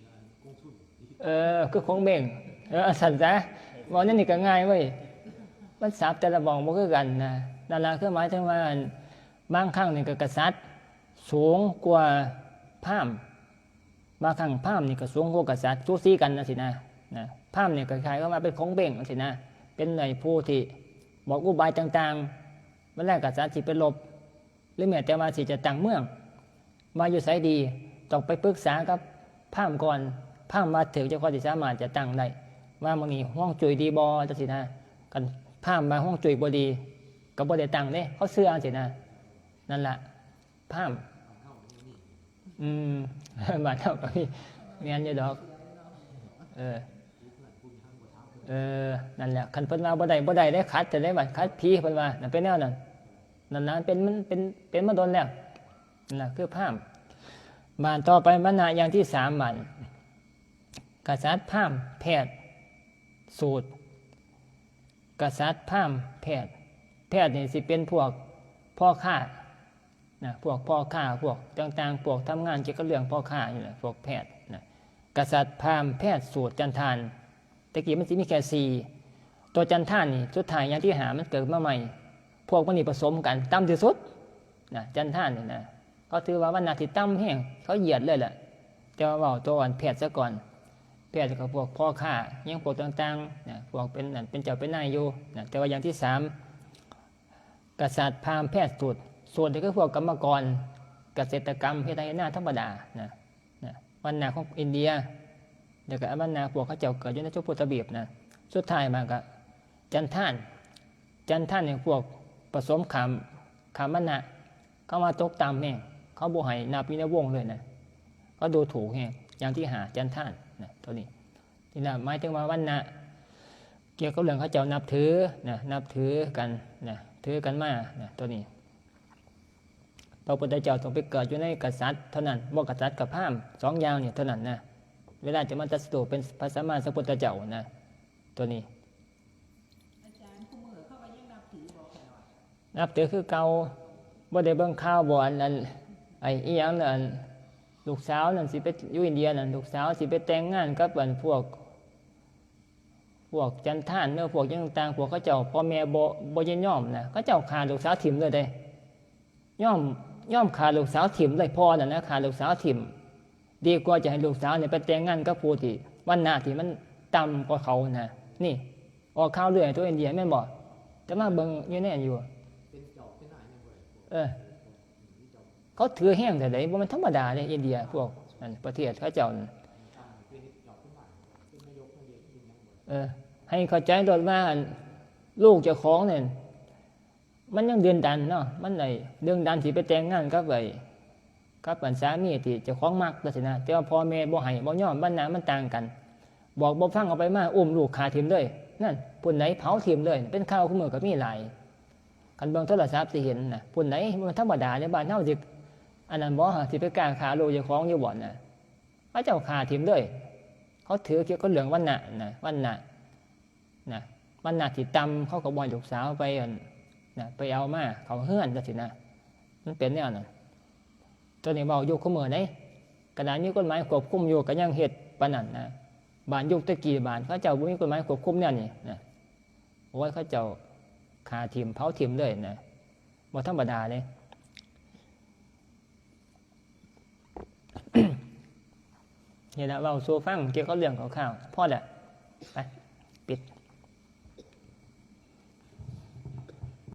กงสุน คือของเบ่งสันซะบอกนั่นนี่ก็ง่ายเว้ยมันสับแต่ละบองบ่คือกันนะนั่นล่ะคือหมายถึงว่าบางครั้งนี่ก็กษัตริย์สูงกว่าพราหมณ์บางครั้งพราหมณ์นี่ก็สูงกว่ากษัตริย์สู้ซีกันนะสินะพราหมณ์นี่ก็คล้ายๆก็มาเป็นของเบ่งสินะเป็นในผู้ที่บอกอุบายต่างๆวันแรกกษัตริย์สิไปลบหรือแม้แต่ว่าสิจะตั้งเมืองมาอยู่ไสดีต้องไปปรึกษากับพราหมณ์ก่อนพราหมณ์มาถึงจะก็สิสามารถจะตั้งได้ว่ามื้อนี้ห้องจุยดีบ่จังซี่นะกันพราหมณ์มาห้องจุยบ่ดีก็บ่ได้ตั้งเด้เขาเชื่อจังซี่นะนั่นล่ะพราหมณ์บ้านเฮาก็มีแม่นอยู่ดอกนั่นแหละคันเพิ่นว่าบ่ได้ได้ขัดแต่ได้บัดขัดผีเพิ่นว่านั่นเป็นแนวนั้นนั่นน่ะเป็นมาโดนแล้วนั่นล่ะคือพราหมณ์บ้านต่อไปมรณะอย่างที่3บ้านกษัตริย์พราหมณ์แพทย์สูตรกษัตริย์พราหมณ์แพทย์นี่สิเป็นพวกพ่อค้าพวกพ่อค้าพวกต่างๆพวกทำงานเกี่ยวกับเรื่องพ่อค้านี่แหละพวกแพทย์กษัตริย์พราหมณ์แพทย์สูตรจันทานตะกี้มันสิมีแค่4ตัวจันทานนี่สุดท้ายอย่างที่5มันเกิดมาใหม่พวกมันนี่ผสมกันต่ำที่สุดจันทานนี่เขาถือว่าวันนาที่ต่ำแห้งเขาเหยียดเลยแหละแต่ว่าเว้าตัวอ่อนแพทย์ซะก่อนแพทย์กับพวกพ่อค้ายังพวกต่างๆพวกเป็นเจ้าเป็นนายอยู่แต่ว่าอย่างที่3กษัตริย์พราหมณ์แพทย์สูตรส่วนที่ก็พวกกรรมกรเกษตรกรรมเฮ็ดไร่นาธรรมดาวันนาของอินเดียเดี๋ยวก็วันนาพวกเขาเจ้าเกิดอยู่ในชมพูทวีปสุดท้ายมาก็จันทานอย่างพวกผสมขามนะเขามาตกต่ำแห้งเขาบ่ให้นับอยู่ในวงเลยเขาดูถูกแห้งอย่างที่5จันทานตัวนี้นี่นะหมายถึงว่าวันนะเกี่ยวกับเรื่องเขาเจ้านับถือกันถือกันมาตัวนี้พระพุทธเจ้าต้องไปเกิดอยู่ในกษัตริย์เท่านั้นบ่กษัตริย์กับพราหมณ์2อย่างเนี่ยเท่านั้นเวลาจะมาตรัสรู้เป็นพระสัมมาสัมพุทธเจ้าตัวนี้อาจารย์ผู้มือเข้าไปยังนับถือบ่ขนาดนับถือคือเก่าบ่ได้เบิ่งข่าวบ่อันนั้นไอ้อีหยังนั่นลูกสาวนั่นสิไปอยู่อินเดียนั่นลูกสาวสิไปแต่งงานกับพวกจันทานพวกต่างๆพวกเขาเจ้าพ่อแม่บ่ยินยอมเขาเจ้าฆ่าลูกสาวถิ่มเลยเด้ย่อมฆ่าลูกสาวถิ่มเลยพ่อฆ่าลูกสาวถิ่มดีกว่าจะให้ลูกสาวไปแต่งงานกับผู้ที่วันหน้าที่มันต่ำกว่าเขานี่ออกข่าวเรื่อยตัวอินเดียแม่นบ่แต่มาเบิ่งอยู่แน่อยู่เป็นจอบเป็นนายเนี่ย เขาถือแห้งแต่ไหนว่ามันธรรมดาในอินเดียพวกประเทศเขาเจ้าให้เข้าใจโดยว่าลูกเจ้าของเนี่ยมันยังเดือนดันเนาะมันไหนเดือนดันที่ไปแต่งงานกับสามีที่เจ้าของมักลักษณะแต่ว่าพ่อแม่บ่ให้บ่ยอมบ้านนามันต่างกันบอกบ่ฟังเอาไปมาอุ้มลูกขาถิ่มเลยนั่นปุ่นไหนเผาถิ่มเลยเป็นข้าวคู่มือกับมีหลายกันเบิ่งโทรศัพท์สิเห็นปุ่นไหนมันธรรมดาในบ้านเฮาสิอันนั้นบ่สิไปกล้าฆ่าลูกเจ้าของอยู่บ่พระเจ้าฆ่าถิ่มเลยเขาถือเกี่ยวกับเรื่องวันน่ะวันน่ะที่ต่ำเขาก็บ่ให้ลูกสาวไปไปเอามาเขาเฮือนจังซี่มันเป็นแนวนั้นตัวนี้เว้าอยู่คู่มือไหนขณะนี้กฎหมายควบคุมอยู่ก็ยังเฮ็ดปานนั้นบ้านยุคตะกี้บ้านเขาเจ้าบ่มีกฎหมายควบคุมแนวนี้โอ้ยเขาเจ้าฆ่าถิ่มเผาถิ่มเลยบ่ธรรมดาเลย นี่แหละเว้าสู่ฟังเกี่ยวกับเรื่องข่าวๆพอแล้วไปปิด